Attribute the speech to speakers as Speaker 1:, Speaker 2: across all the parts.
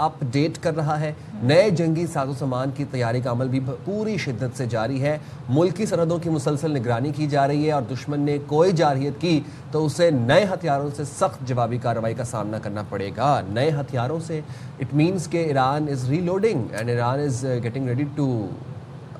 Speaker 1: اپ date کر رہا ہے. نئے جنگی ساز و سامان کی تیاری کا عمل بھی پوری شدت سے جاری ہے. ملکی سرحدوں کی مسلسل نگرانی کی جا رہی ہے اور دشمن نے کوئی جارحیت کی تو اسے نئے ہتھیاروں سے سخت جوابی کارروائی کا سامنا کرنا پڑے گا. نئے ہتھیاروں سے اٹ مینس کہ Iran is reloading and Iran is getting ready to.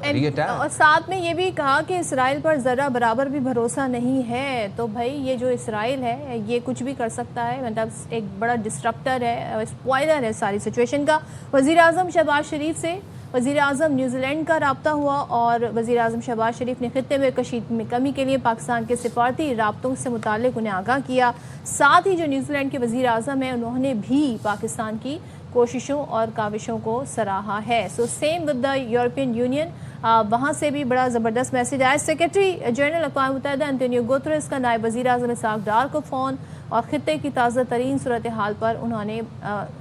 Speaker 2: اور ساتھ میں یہ بھی کہا کہ اسرائیل پر ذرہ برابر بھی بھروسہ نہیں ہے. تو بھائی یہ جو اسرائیل ہے یہ کچھ بھی کر سکتا ہے, مطلب ایک بڑا ڈسٹرپٹر ہے, اسپوائلر ہے ساری سچویشن کا. وزیر اعظم شہباز شریف سے وزیر اعظم نیوزی لینڈ کا رابطہ ہوا اور وزیر اعظم شہباز شریف نے خطے میں کشیدگی میں کمی کے لیے پاکستان کے سفارتی رابطوں سے متعلق انہیں آگاہ کیا. ساتھ ہی جو نیوزی لینڈ کے وزیر اعظم ہیں انہوں نے بھی پاکستان کی کوششوں اور کاوشوں کو سراہا ہے. So same with the European union, وہاں سے بھی بڑا زبردست میسیج آیا. سیکرٹری جنرل اقوام متحدہ انتونیو گوتریس کا نائب وزیر اعظم اسحاق ڈار کو فون اور خطے کی تازہ ترین صورتحال پر انہوں نے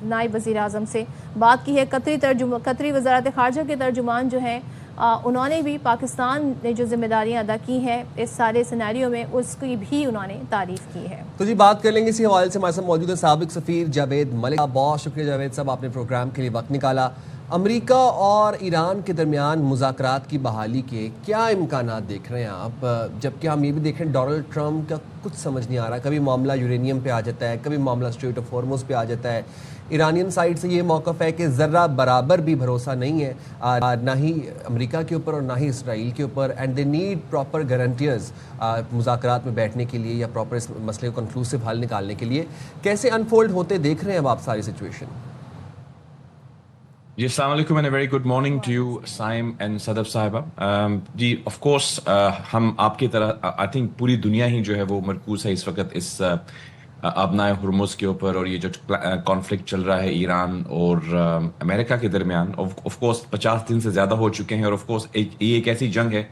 Speaker 2: نائب وزیر اعظم سے بات کی ہے. قطری وزارت خارجہ کے ترجمان جو ہیں انہوں نے بھی پاکستان نے جو ذمہ داریاں ادا کی ہیں اس سارے سیناریو میں اس کی بھی انہوں نے تعریف کی ہے.
Speaker 1: تو جی بات کر لیں گے اسی حوالے سے. ہمارے ساتھ موجود ہے سابق سفیر جاوید ملک. بہت شکریہ جاوید صاحب, آپ نے پروگرام کے لیے وقت نکالا. امریکہ اور ایران کے درمیان مذاکرات کی بحالی کے کیا امکانات دیکھ رہے ہیں آپ, جبکہ ہم یہ بھی دیکھ رہے ہیں ڈونلڈ ٹرمپ کا کچھ سمجھ نہیں آ رہا. کبھی معاملہ یورینیم پہ آ جاتا ہے, کبھی معاملہ اسٹریٹ آف ہارمز پہ آ جاتا ہے. ایرانین سائڈ سے یہ موقف ہے کہ ذرہ برابر بھی بھروسہ نہیں ہے, نہ ہی امریکہ کے اوپر اور نہ ہی اسرائیل کے اوپر, and they need proper guarantees مذاکرات میں بیٹھنے کے لیے یا پراپر اس مسئلے کو کنکلوسیو حل نکالنے کے لیے. کیسے انفولڈ ہوتے دیکھ رہے ہیں اب آپ ساری سچویشن؟
Speaker 3: جی السلام علیکم and very good morning to you Saim and Sadaf صاحبہ. جی آف کورس ہم آپ کی طرح آئی تھنک پوری دنیا ہی جو ہے وہ مرکوز ہے اس وقت اس آبنائے ہرمز کے اوپر, اور یہ جو کانفلکٹ چل رہا ہے ایران اور امریکہ کے درمیان. آف کورس 50 دن سے زیادہ ہو چکے ہیں, اور آف کورس یہ ایک ایسی جنگ ہے.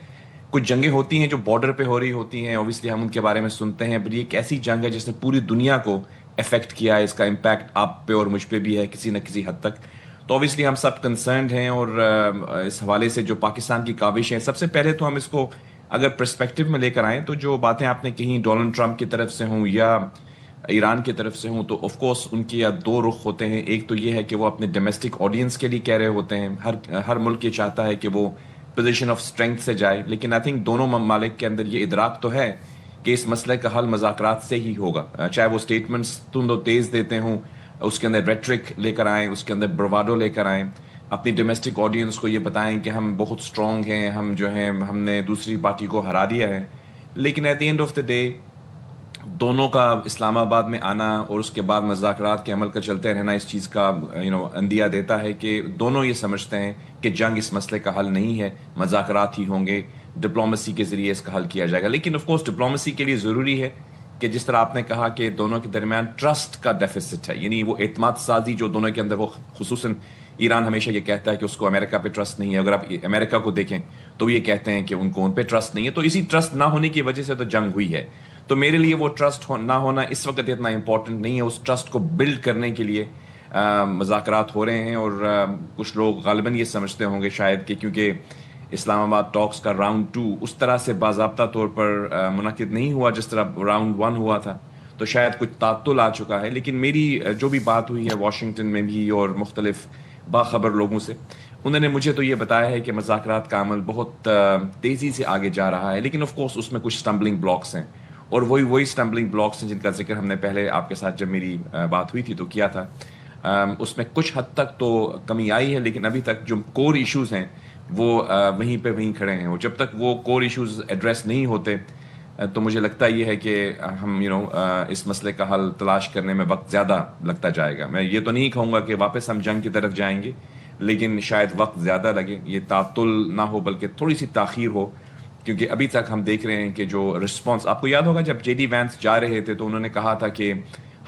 Speaker 3: کچھ جنگیں ہوتی ہیں جو بارڈر پہ ہو رہی ہوتی ہیں, اوبیسلی ہم ان کے بارے میں سنتے ہیں, بٹ یہ ایک ایسی جنگ ہے جس نے پوری دنیا کو افیکٹ کیا ہے. اس کا امپیکٹ آپ پہ اور مجھ پہ بھی ہے کسی نہ کسی حد تک. تو اوبیسلی ہم سب کنسرنڈ ہیں, اور اس حوالے سے جو پاکستان کی کاوش ہیں, سب سے پہلے تو ہم اس کو اگر پرسپیکٹو میں لے کر آئیں تو جو باتیں آپ نے کہیں ڈونلڈ ٹرمپ کی طرف سے ہوں یا ایران کی طرف سے ہوں, تو آف کورس ان کے دو رخ ہوتے ہیں. ایک تو یہ ہے کہ وہ اپنے ڈومیسٹک آڈینس کے لیے کہہ رہے ہوتے ہیں, ہر ملک یہ چاہتا ہے کہ وہ پوزیشن آف اسٹرینتھ سے جائے, لیکن آئی تھنک دونوں ممالک کے اندر یہ ادراک تو ہے کہ اس مسئلے کا حل مذاکرات سے ہی ہوگا. چاہے وہ اسٹیٹمنٹس تند و تیز دیتے ہوں, اس کے اندر ریٹرک لے کر آئیں, اس کے اندر برواڈو لے کر آئیں, اپنی ڈومیسٹک آڈینس کو یہ بتائیں کہ ہم بہت اسٹرانگ ہیں, ہم جو ہیں ہم نے دوسری پارٹی کو ہرا دیا ہے. لیکن at the end of the day دونوں کا اسلام آباد میں آنا اور اس کے بعد مذاکرات کے عمل کا چلتے رہنا اس چیز کا اندیہ دیتا ہے کہ دونوں یہ سمجھتے ہیں کہ جنگ اس مسئلے کا حل نہیں ہے, مذاکرات ہی ہوں گے, ڈپلومسی کے ذریعے اس کا حل کیا جائے گا. لیکن آف کورس ڈپلومسی کے لیے ضروری ہے کہ جس طرح آپ نے کہا کہ دونوں کے درمیان ٹرسٹ کا ڈیفیسٹ ہے, یعنی وہ اعتماد سازی جو دونوں کے اندر, وہ خصوصاً ایران ہمیشہ یہ کہتا ہے کہ اس کو امریکہ پہ ٹرسٹ نہیں ہے. اگر آپ امریکہ کو دیکھیں تو یہ کہتے ہیں کہ ان کو ان پہ ٹرسٹ نہیں ہے. تو اسی ٹرسٹ نہ ہونے کی وجہ سے تو جنگ ہوئی ہے. تو میرے لیے وہ ٹرسٹ نہ ہونا اس وقت اتنا امپورٹنٹ نہیں ہے. اس ٹرسٹ کو بلڈ کرنے کے لیے مذاکرات ہو رہے ہیں, اور کچھ لوگ غالباً یہ سمجھتے ہوں گے شاید کہ کیونکہ اسلام آباد ٹاکس کا راؤنڈ 2 اس طرح سے باضابطہ طور پر منعقد نہیں ہوا جس طرح راؤنڈ 1 ہوا تھا, تو شاید کچھ تعطل آ چکا ہے. لیکن میری جو بھی بات ہوئی ہے واشنگٹن میں بھی اور مختلف باخبر لوگوں سے, انہوں نے مجھے تو یہ بتایا ہے کہ مذاکرات کا عمل بہت تیزی سے آگے جا رہا ہے. لیکن آف کورس اس میں کچھ اسٹمبلنگ بلاکس ہیں, اور وہی اسٹمبلنگ بلاکس ہیں جن کا ذکر ہم نے پہلے آپ کے ساتھ جب میری بات ہوئی تھی تو کیا تھا. اس میں کچھ حد تک تو کمی آئی ہے, لیکن ابھی تک جو کور ایشوز ہیں وہ وہیں پہ وہیں کھڑے ہیں. اور جب تک وہ کور ایشوز ایڈریس نہیں ہوتے تو مجھے لگتا یہ ہے کہ ہم اس مسئلے کا حل تلاش کرنے میں وقت زیادہ لگتا جائے گا. میں یہ تو نہیں کہوں گا کہ واپس ہم جنگ کی طرف جائیں گے, لیکن شاید وقت زیادہ لگے. یہ تعطل نہ ہو بلکہ تھوڑی سی تاخیر ہو, کیونکہ ابھی تک ہم دیکھ رہے ہیں کہ جو رسپانس, آپ کو یاد ہوگا جب جے ڈی وینس جا رہے تھے تو انہوں نے کہا تھا کہ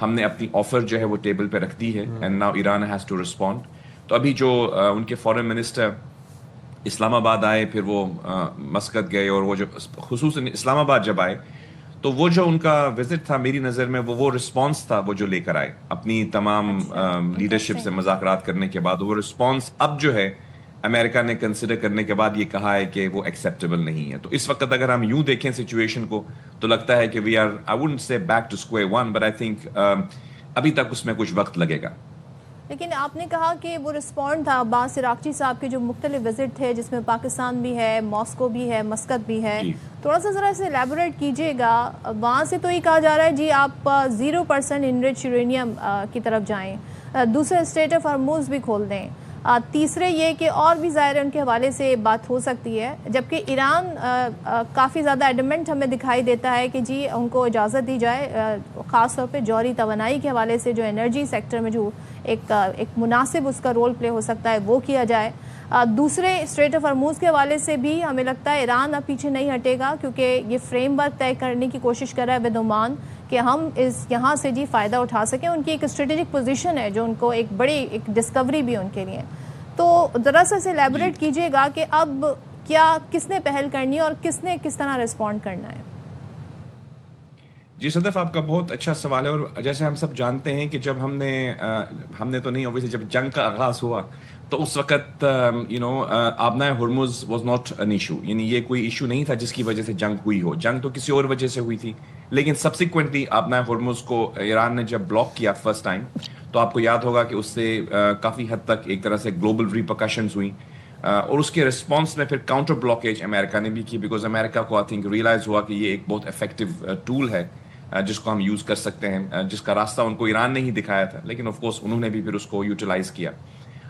Speaker 3: ہم نے اپنی آفر جو ہے وہ ٹیبل پہ رکھ دی ہے, and now Iran has to respond. تو ابھی جو ان کے فارن منسٹر اسلام آباد آئے, پھر وہ مسقط گئے, اور وہ جو خصوصاً اسلام آباد جب آئے تو وہ جو ان کا وزٹ تھا میری نظر میں وہ رسپانس تھا وہ جو لے کر آئے اپنی تمام لیڈرشپ سے مذاکرات کرنے کے بعد. وہ رسپانس اب جو ہے امریکہ نے کنسیڈر کرنے کے بعد یہ کہا ہے کہ وہ ایکسیپٹیبل نہیں ہے. تو اس وقت اگر ہم یوں دیکھیں سچویشن کو تو لگتا ہے کہ وی آر, آئی ووڈنٹ سے back two square one, but I think ابھی تک اس میں کچھ وقت لگے گا.
Speaker 2: لیکن آپ نے کہا کہ وہ رسپونڈ تھا عباس عراقچی صاحب کے جو مختلف وزٹ تھے جس میں پاکستان بھی ہے، ماسکو بھی ہے، مسقط بھی ہے، تھوڑا سا ذرا اسے ایلیبوریٹ کیجئے گا. وہاں سے تو یہ کہا جا رہا ہے جی آپ 0% انرچ یورینیم کی طرف جائیں، دوسرے اسٹریٹ آف ہرموز بھی کھول دیں، تیسرے یہ کہ اور بھی ظاہر ان کے حوالے سے بات ہو سکتی ہے، جبکہ ایران کافی زیادہ ایڈمنٹ ہمیں دکھائی دیتا ہے کہ جی ان کو اجازت دی جائے، خاص طور پہ جوہری توانائی کے حوالے سے جو انرجی سیکٹر میں جو ایک مناسب اس کا رول پلے ہو سکتا ہے وہ کیا جائے. دوسرے اسٹریٹ آف ہرموز کے حوالے سے بھی ہمیں لگتا ہے ایران اب پیچھے نہیں ہٹے گا، کیونکہ یہ فریم ورک طے کرنے کی کوشش کر رہا ہے ود عمان کہ ہم اس یہاں سے جی فائدہ اٹھا سکیں. ان کی ایک اسٹریٹجک پوزیشن ہے جو ان کو ایک بڑی ایک ڈسکوری بھی ان کے لیے. تو ذرا سا سے ایلیبوریٹ کیجئے گا کہ اب کیا کس نے پہل کرنی ہے اور کس نے کس طرح رسپونڈ کرنا ہے.
Speaker 3: جی صدف، آپ کا بہت اچھا سوال ہے. اور جیسے ہم سب جانتے ہیں کہ جب ہم نے تو نہیں اوبیسلی، جب جنگ کا آغاز ہوا تو اس وقت آبنائے Hormuz was not an issue, یعنی یہ کوئی ایشو نہیں تھا جس کی وجہ سے جنگ ہوئی ہو. جنگ تو کسی اور وجہ سے ہوئی تھی، لیکن سبسیکوینٹلی آبنائے ہرمز کو ایران نے جب بلاک کیا فرسٹ ٹائم، تو آپ کو یاد ہوگا کہ اس سے کافی حد تک ایک طرح سے گلوبل ریپرکشنز ہوئیں. اور اس کے رسپانس میں پھر کاؤنٹر بلاکیج امریکہ نے بھی کی، بیکاز امریکہ کو آئی تھنک ریئلائز ہوا کہ یہ ایک بہت افیکٹو ٹول ہے جس کو ہم یوز کر سکتے ہیں، جس کا راستہ ان کو ایران نے ہی دکھایا تھا، لیکن آف کورس انہوں نے بھی پھر اس کو یوٹیلائز کیا.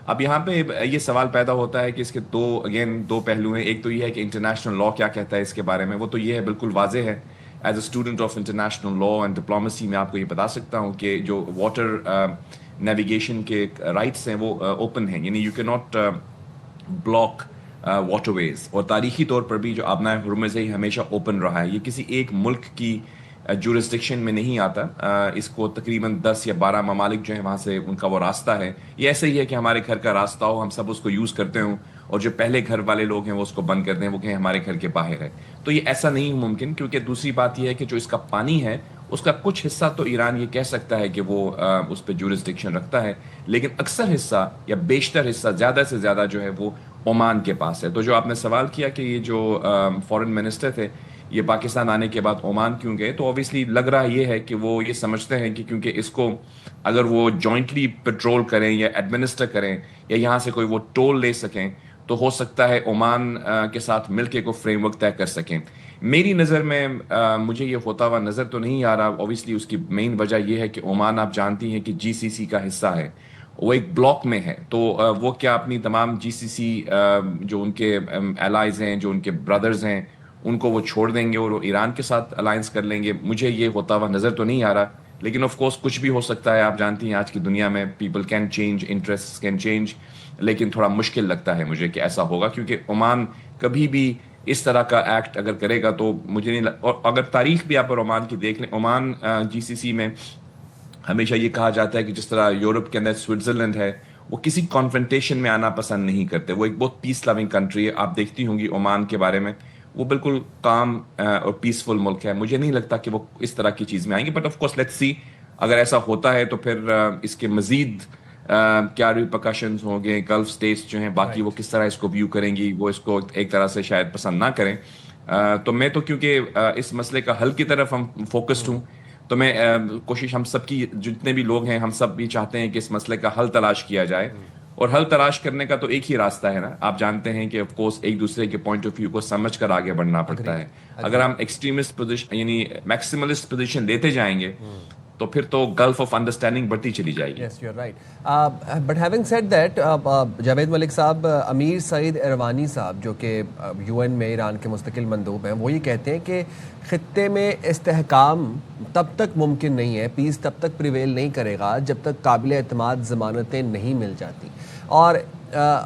Speaker 3: اب یہاں پہ یہ سوال پیدا ہوتا ہے کہ اس کے دو پہلو ہیں. ایک تو یہ ہے کہ انٹرنیشنل لا کیا کہتا ہے اس کے بارے میں. وہ تو یہ ہے، بالکل واضح ہے، as a student of international law and diplomacy میں آپ کو یہ بتا سکتا ہوں کہ جو واٹر نیویگیشن کے رائٹس ہیں وہ اوپن ہیں، یعنی یو کی ناٹ بلاک واٹر ویز. اور تاریخی طور پر بھی جو آبنائے ہرمز ہے یہ ہمیشہ اوپن رہا ہے، یہ کسی ایک ملک کی جورسڈکشن میں نہیں آتا. اس کو تقریباً 10 یا 12 ممالک جو ہیں وہاں سے ان کا وہ راستہ ہے. یہ ایسے ہی ہے کہ ہمارے گھر کا راستہ ہو، ہم سب اس کو یوز کرتے ہوں، اور جو پہلے گھر والے لوگ ہیں وہ اس کو بند کر دیں، وہ کہیں ہمارے گھر کے باہر ہے. تو یہ ایسا نہیں ممکن، کیونکہ دوسری بات یہ ہے کہ جو اس کا پانی ہے اس کا کچھ حصہ تو ایران یہ کہہ سکتا ہے کہ وہ اس پہ جورسڈکشن رکھتا ہے، لیکن اکثر حصہ یا بیشتر حصہ زیادہ سے زیادہ جو ہے وہ عمان کے پاس ہے. تو جو آپ نے سوال کیا کہ یہ جو فورن منسٹر تھے یہ پاکستان آنے کے بعد عمان کیوں گئے، تو اوبیسلی لگ رہا یہ ہے کہ وہ یہ سمجھتے ہیں کہ کیونکہ اس کو اگر وہ جوائنٹلی پیٹرول کریں یا ایڈمنسٹر کریں یا یہاں سے کوئی وہ ٹول لے سکیں تو ہو سکتا ہے عمان کے ساتھ مل کے کوئی فریم ورک طے کر سکیں. میری نظر میں مجھے یہ ہوتا ہوا نظر تو نہیں آ رہا. اوبیسلی اس کی مین وجہ یہ ہے کہ عمان آپ جانتی ہیں کہ جی سی سی کا حصہ ہے، وہ ایک بلاک میں ہے. تو وہ کیا اپنی تمام جی سی سی جو ان کے الائز ہیں، جو ان کے بردرز ہیں، ان کو وہ چھوڑ دیں گے اور وہ ایران کے ساتھ الائنس کر لیں گے؟ مجھے یہ ہوتا ہوا نظر تو نہیں آ رہا، لیکن آف کورس کچھ بھی ہو سکتا ہے. آپ جانتی ہیں آج کی دنیا میں people can change, interest can change, لیکن تھوڑا مشکل لگتا ہے مجھے کہ ایسا ہوگا، کیونکہ عمان کبھی بھی اس طرح کا ایکٹ اگر کرے گا تو مجھے نہیں اور اگر تاریخ بھی آپ عمان کی دیکھ لیں، عمان جی سی سی میں ہمیشہ یہ کہا جاتا ہے کہ جس طرح یورپ کے اندر سوئٹزرلینڈ ہے، وہ کسی کانفرنٹیشن میں آنا پسند نہیں کرتے. وہ ایک بہت پیس لونگ کنٹری ہے. آپ دیکھتی ہوں گی عمان کے بارے میں، وہ بالکل کام اور پیسفل ملک ہے. مجھے نہیں لگتا کہ وہ اس طرح کی چیز میں آئیں گے. But of course let's see, اگر ایسا ہوتا ہے تو پھر اس کے مزید کیا ریپرکشنز ہوں گے. گلف سٹیٹس جو ہیں باقی وہ کس طرح اس کو ویو کریں گی، وہ اس کو ایک طرح سے شاید پسند نہ کریں. تو میں تو کیونکہ اس مسئلے کا حل کی طرف ہم فوکسڈ ہوں، تو میں کوشش ہم سب کی، جتنے بھی لوگ ہیں ہم سب بھی چاہتے ہیں کہ اس مسئلے کا حل تلاش کیا جائے. اور حل تلاش کرنے کا تو ایک ہی راستہ ہے نا. آپ جانتے ہیں کہ آف کورس ایک دوسرے کے پوائنٹ آف ویو کو سمجھ کر آگے بڑھنا پڑتا ہے. اگر ہم ایکسٹریمسٹ پوزیشن یعنی میکسیملسٹ پوزیشن لیتے جائیں گے تو پھر تو گلف آف انڈرسٹینڈنگ بڑھتی چلی جائے گی.
Speaker 1: Yes, you're right. But having said that, Javed ملک صاحب، امیر سعید ایروانی صاحب جو کہ یو این میں ایران کے مستقل مندوب ہیں، وہ یہ کہتے ہیں کہ خطے میں استحکام تب تک ممکن نہیں ہے، پیس تب تک پریویل نہیں کرے گا جب تک قابل اعتماد ضمانتیں نہیں مل جاتی. اور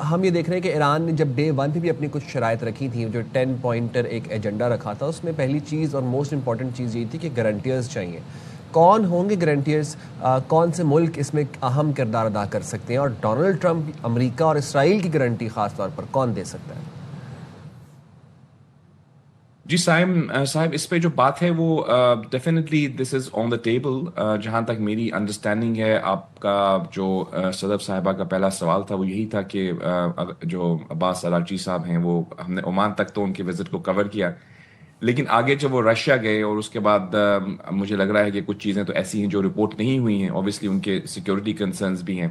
Speaker 1: ہم یہ دیکھ رہے ہیں کہ ایران نے جب ڈے 1 پہ بھی اپنی کچھ شرائط رکھی تھیں، جو 10 پوائنٹر ایک ایجنڈا رکھا تھا، اس میں پہلی چیز اور موسٹ امپورٹنٹ چیز یہی تھی کہ گارنٹیئرز چاہیے. کون ہوں گے گارنٹیئرز؟ کون سے ملک اس میں اہم کردار ادا کر سکتے ہیں؟ اور ڈونلڈ ٹرمپ، امریکہ اور اسرائیل کی گارنٹی خاص طور پر کون دے سکتا ہے؟
Speaker 3: جی صاحب، اس پہ جو بات ہے وہ definitely this is on the table. جہاں تک میری انڈرسٹینڈنگ ہے، آپ کا جو صدف صاحبہ کا پہلا سوال تھا وہ یہی تھا کہ جو عباس عراقچی صاحب ہیں، وہ ہم نے عمان تک تو ان کے وزٹ کو کور کیا، لیکن آگے جب وہ رشیا گئے اور اس کے بعد مجھے لگ رہا ہے کہ کچھ چیزیں تو ایسی ہیں جو رپورٹ نہیں ہوئی ہیں. اوبیسلی ان کے سیکیورٹی کنسرنز بھی ہیں.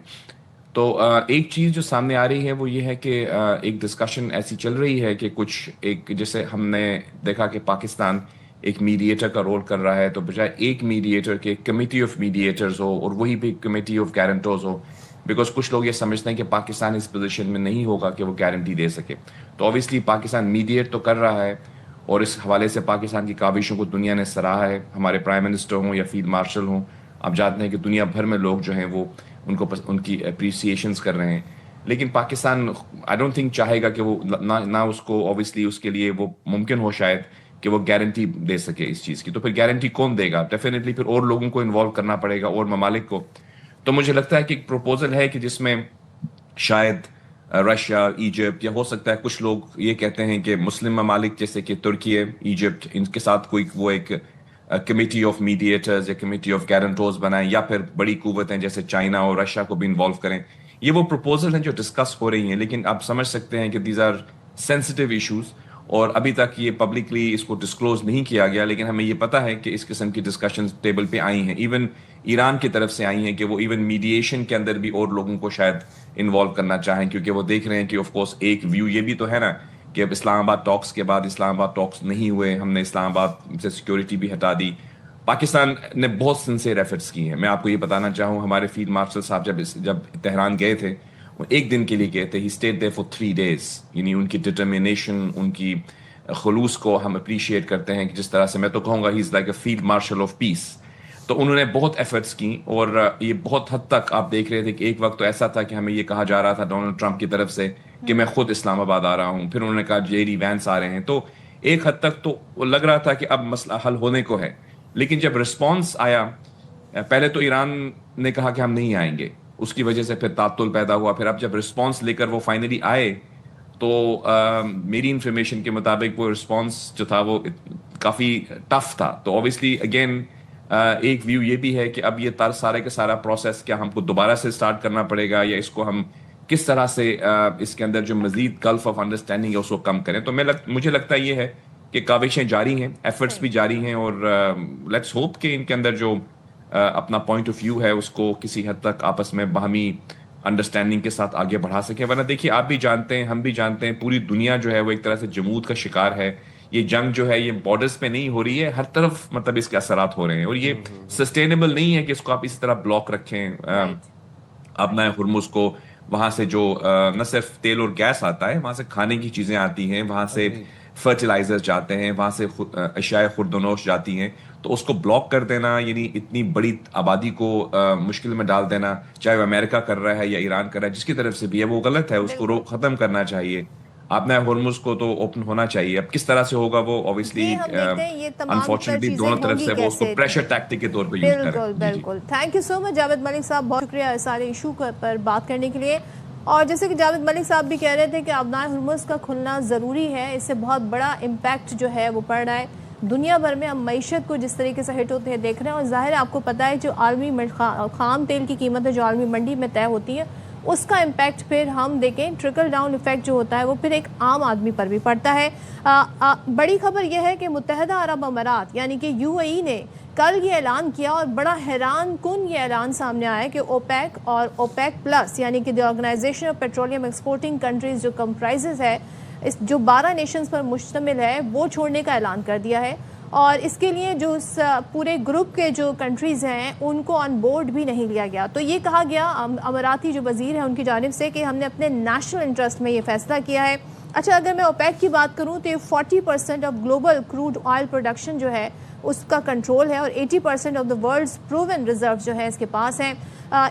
Speaker 3: تو ایک چیز جو سامنے آ رہی ہے وہ یہ ہے کہ ایک ڈسکشن ایسی چل رہی ہے کہ کچھ ایک جیسے ہم نے دیکھا کہ پاکستان ایک میڈیٹر کا رول کر رہا ہے، تو بجائے ایک میڈیٹر کے کمیٹی آف میڈیٹرز ہو اور وہی بھی کمیٹی آف گارنٹرز ہو، بیکاز کچھ لوگ یہ سمجھتے ہیں کہ پاکستان اس پوزیشن میں نہیں ہوگا کہ وہ گارنٹی دے سکے. تو اوبیسلی پاکستان میڈیٹ تو کر رہا ہے، اور اس حوالے سے پاکستان کی کاوشوں کو دنیا نے سراہا ہے. ہمارے پرائم منسٹر ہوں یا فیلڈ مارشل ہوں، آپ جانتے ہیں کہ دنیا بھر میں لوگ جو ہیں وہ ان کی اپریسیشنز کر رہے ہیں. لیکن پاکستان آئی ڈونٹ تھنک چاہے گا کہ وہ نہ اس کو اوبیسلی اس کے لیے وہ ممکن ہو شاید کہ وہ گارنٹی دے سکے اس چیز کی. تو پھر گارنٹی کون دے گا؟ ڈیفینیٹلی پھر اور لوگوں کو انوالو کرنا پڑے گا، اور ممالک کو. تو مجھے لگتا ہے کہ ایک پروپوزل ہے کہ جس میں شاید رشیا، ایجپٹ، یا ہو سکتا ہے کچھ لوگ یہ کہتے ہیں کہ مسلم ممالک جیسے کہ ترکی، ایجپٹ، ان کے ساتھ کوئی وہ ایک کمیٹی آف میڈیٹرز یا کمیٹی آف گارنٹرز بنائیں، یا پھر بڑی قوتیں جیسے چائنا اور رشیا کو بھی انوالو کریں. یہ وہ پروپوزل ہیں جو ڈسکس ہو رہی ہیں، لیکن آپ سمجھ سکتے ہیں کہ دیز آر سینسٹیو ایشوز، اور ابھی تک یہ پبلکلی اس کو ڈسکلوز نہیں کیا گیا. لیکن ہمیں یہ پتہ ہے کہ اس قسم کی ڈسکشنز ٹیبل پہ آئی ہیں، ایون ایران کی طرف سے آئی ہیں کہ وہ ایون میڈیشن کے اندر بھی اور لوگوں کو شاید انوالو کرنا چاہیں، کیونکہ وہ دیکھ رہے ہیں کہ آف کورس ایک ویو یہ بھی تو ہے نا کہ اب اسلام آباد ٹاکس کے بعد اسلام آباد ٹاکس نہیں ہوئے، ہم نے اسلام آباد سے سیکورٹی بھی ہٹا دی. پاکستان نے بہت سنسیئر ایفرٹس کی ہیں. میں آپ کو یہ بتانا چاہوں، ہمارے فیلڈ مارشل صاحب جب تہران گئے تھے، وہ ایک دن کے لیے گئے تھے. ہی اسٹیڈ دیئر فار 3 days. یعنی ان کی ڈٹرمینیشن، ان کی خلوص کو ہم اپریشیٹ کرتے ہیں کہ جس طرح سے میں تو کہوں گا he is like a field marshal of peace. تو انہوں نے بہت ایفرٹس کی، اور یہ بہت حد تک آپ دیکھ رہے تھے کہ ایک وقت تو ایسا تھا کہ ہمیں یہ کہا جا رہا تھا ڈونلڈ ٹرمپ کی طرف سے کہ میں خود اسلام آباد آ رہا ہوں. پھر انہوں نے کہا جیری وینس آ رہے ہیں. تو ایک حد تک تو وہ لگ رہا تھا کہ اب مسئلہ حل ہونے کو ہے. لیکن جب رسپانس آیا، پہلے تو ایران نے کہا کہ ہم نہیں آئیں گے، اس کی وجہ سے پھر تعطل پیدا ہوا. پھر اب جب رسپانس لے کر وہ فائنلی آئے، تو میری انفارمیشن کے مطابق وہ رسپانس جو تھا وہ کافی ٹف تھا. تو اوبیسلی اگین ایک ویو یہ بھی ہے کہ اب یہ سارے کا سارا پروسیس کیا ہم کو دوبارہ سے سٹارٹ کرنا پڑے گا، یا اس کو ہم کس طرح سے اس کے اندر جو مزید گلف آف انڈرسٹینڈنگ ہے اس کو کم کریں. تو مجھے لگتا ہے یہ ہے کہ کاوشیں جاری ہیں، ایفرٹس بھی جاری ہیں، اور لیٹس ہوپ کہ ان کے اندر جو اپنا پوائنٹ آف ویو ہے اس کو کسی حد تک آپس میں باہمی انڈرسٹینڈنگ کے ساتھ آگے بڑھا سکیں. ورنہ دیکھیے، آپ بھی جانتے ہیں، ہم بھی جانتے ہیں، پوری دنیا جو ہے وہ ایک طرح سے جمود کا شکار ہے. یہ جنگ جو ہے یہ بارڈرز پہ نہیں ہو رہی ہے، ہر طرف مطلب اس کے اثرات ہو رہے ہیں، اور یہ سسٹینیبل نہیں ہے کہ اس کو آپ اسی طرح بلاک رکھیں. اپنا ہرمز کو وہاں سے جو نہ صرف تیل اور گیس آتا ہے، وہاں سے کھانے کی چیزیں آتی ہیں، وہاں سے فرٹیلائزر جاتے ہیں، وہاں سے اشیاء خوردونوش جاتی ہیں. تو اس کو بلاک کر دینا، یعنی اتنی بڑی آبادی کو مشکل میں ڈال دینا، چاہے وہ امریکہ کر رہا ہے یا ایران کر رہا ہے، جس کی طرف سے بھی ہے وہ غلط ہے. اس کو ختم کرنا چاہیے. آپ نے ہرمز کو تو اوپن ہونا چاہیے. اب کس طرح سے ہوگا وہ اوبیسلی انفارچونیٹلی دونوں طرف سے وہ اس کو پریشر ٹیکٹک کے طور پہ یوز کریں.
Speaker 2: بالکل بالکل. تھینک یو سو مچ جاوید ملک صاحب، بہت شکریہ سارے ایشو پر بات کرنے کے لیے. اور جیسے کہ جاوید ملک صاحب بھی کہہ رہے تھے کہ ابنائے ہرمز کا کھلنا ضروری ہے، اس سے بہت بڑا امپیکٹ جو ہے وہ پڑ رہا ہے دنیا بھر میں. ہم معیشت کو جس طریقے سے ہٹ ہوتے ہیں دیکھ رہے ہیں، اور ظاہر ہے آپ کو پتہ ہے جو عالمی خام تیل کی قیمت ہے جو عالمی منڈی میں طے ہوتی ہے، اس کا امپیکٹ پھر ہم دیکھیں ٹرکل ڈاؤن ایفیکٹ جو ہوتا ہے وہ پھر ایک عام آدمی پر بھی پڑتا ہے. بڑی خبر یہ ہے کہ متحدہ عرب امارات یعنی کہ UAE نے کل یہ اعلان کیا، اور بڑا حیران کن یہ اعلان سامنے آیا کہ اوپیک اور اوپیک پلس یعنی کہ the organization of petroleum exporting countries جو کمپرائزز ہے، جو 12 نیشنز پر مشتمل ہے، وہ چھوڑنے کا اعلان کر دیا ہے. اور اس کے لیے جو اس پورے گروپ کے جو کنٹریز ہیں ان کو آن بورڈ بھی نہیں لیا گیا. تو یہ کہا گیا اماراتی جو وزیر ہیں ان کی جانب سے کہ ہم نے اپنے نیشنل انٹرسٹ میں یہ فیصلہ کیا ہے. اچھا، اگر میں اوپیک کی بات کروں تو 40% of global crude oil production جو ہے اس کا کنٹرول ہے، اور 80% of the world's proven reserve جو ہے اس کے پاس ہیں.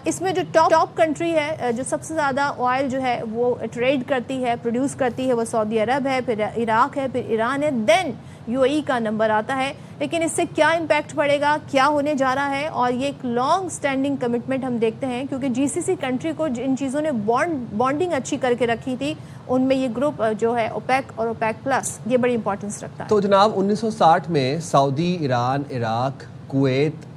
Speaker 2: اس میں جو ٹاپ کنٹری ہے جو سب سے زیادہ آئل جو ہے وہ ٹریڈ کرتی ہے، پروڈیوس کرتی ہے، وہ سعودی عرب ہے، پھر عراق ہے، پھر ایران ہے، دین UAE کا نمبر آتا ہے. لیکن اس سے کیا امپیکٹ پڑے گا، کیا ہونے جا رہا ہے، اور یہ ایک لانگ سٹینڈنگ کمٹمنٹ ہم دیکھتے ہیں، کیونکہ GCC کنٹری کو جن چیزوں نے بانڈنگ اچھی کر کے رکھی تھی ان میں یہ گروپ جو ہے اوپیک اور اوپیک پلس یہ بڑی امپورٹنس رکھتا ہے.
Speaker 1: تو جناب 1960 میں سعودی، ایران، عراق، کویت،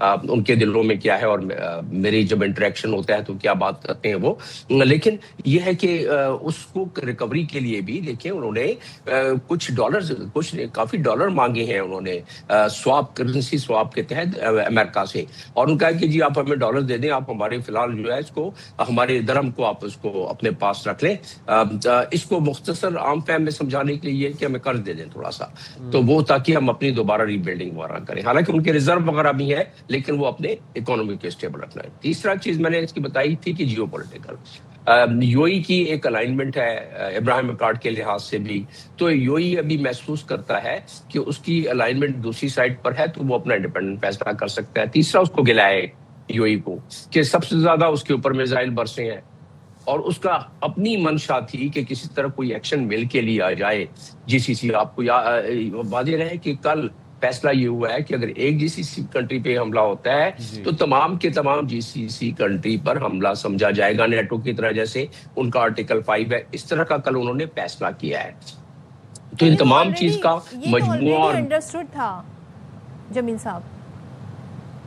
Speaker 4: ان کے دلوں میں کیا ہے اور میری جب انٹریکشن ہوتا ہے تو کیا بات کرتے ہیں وہ. لیکن یہ ہے کہ اس کو ریکوری کے لیے بھی دیکھیں انہوں نے کچھ کافی ڈالر مانگے ہیں انہوں نے سواپ کرنسی سواپ کے تحت امریکہ سے, اور ان کا کہ جی آپ ہمیں ڈالر دے دیں, آپ ہمارے فی الحال جو ہے اس کو ہمارے درہم کو آپ اس کو اپنے پاس رکھ لیں. اس کو مختصر عام فہم میں سمجھانے کے لیے کہ ہمیں قرض دے دیں تھوڑا سا, تو وہ تاکہ ہم اپنی دوبارہ ری بلڈنگ وغیرہ کریں. حالانکہ ان کے ریزرو وغیرہ بھی ہے لیکن وہ اپنے اکانومی کو اسٹیبل رکھنا ہے. تیسرا چیز میں نے اس کی بتائی تھی کہ جیو پولیٹیکل یو اے کی ایک الائنمنٹ ہے ابراہیم اکارڈ کے لحاظ سے بھی, تو یو اے ابھی محسوس کرتا ہے کہ اس کی الائنمنٹ دوسری سائڈ پر ہے تو وہ اپنا انڈیپینڈنٹ فیصلہ کر سکتا ہے. تیسرا اس کو گلا ہے یو اے کو کہ سب سے زیادہ اس کے اوپر میزائل برسے ہیں, اور اس کا اپنی منشا تھی کہ کسی طرح کوئی ایکشن مل کے لیا جائے. جی سی سی آپ کو واضح رہے کہ کل فیصلہ یہ ہوا ہے کہ اگر ایک جی سی سی کنٹری پہ حملہ ہوتا ہے تو تمام کے تمام جی سی سی کنٹری پر حملہ سمجھا جائے گا, نیٹو کی طرح جیسے ان کا آرٹیکل 5 ہے. اس طرح کا کل انہوں نے فیصلہ کیا ہے. تو ان تمام چیز کا مجموعہ
Speaker 2: انڈرسٹوڈ تھا جمیل صاحب.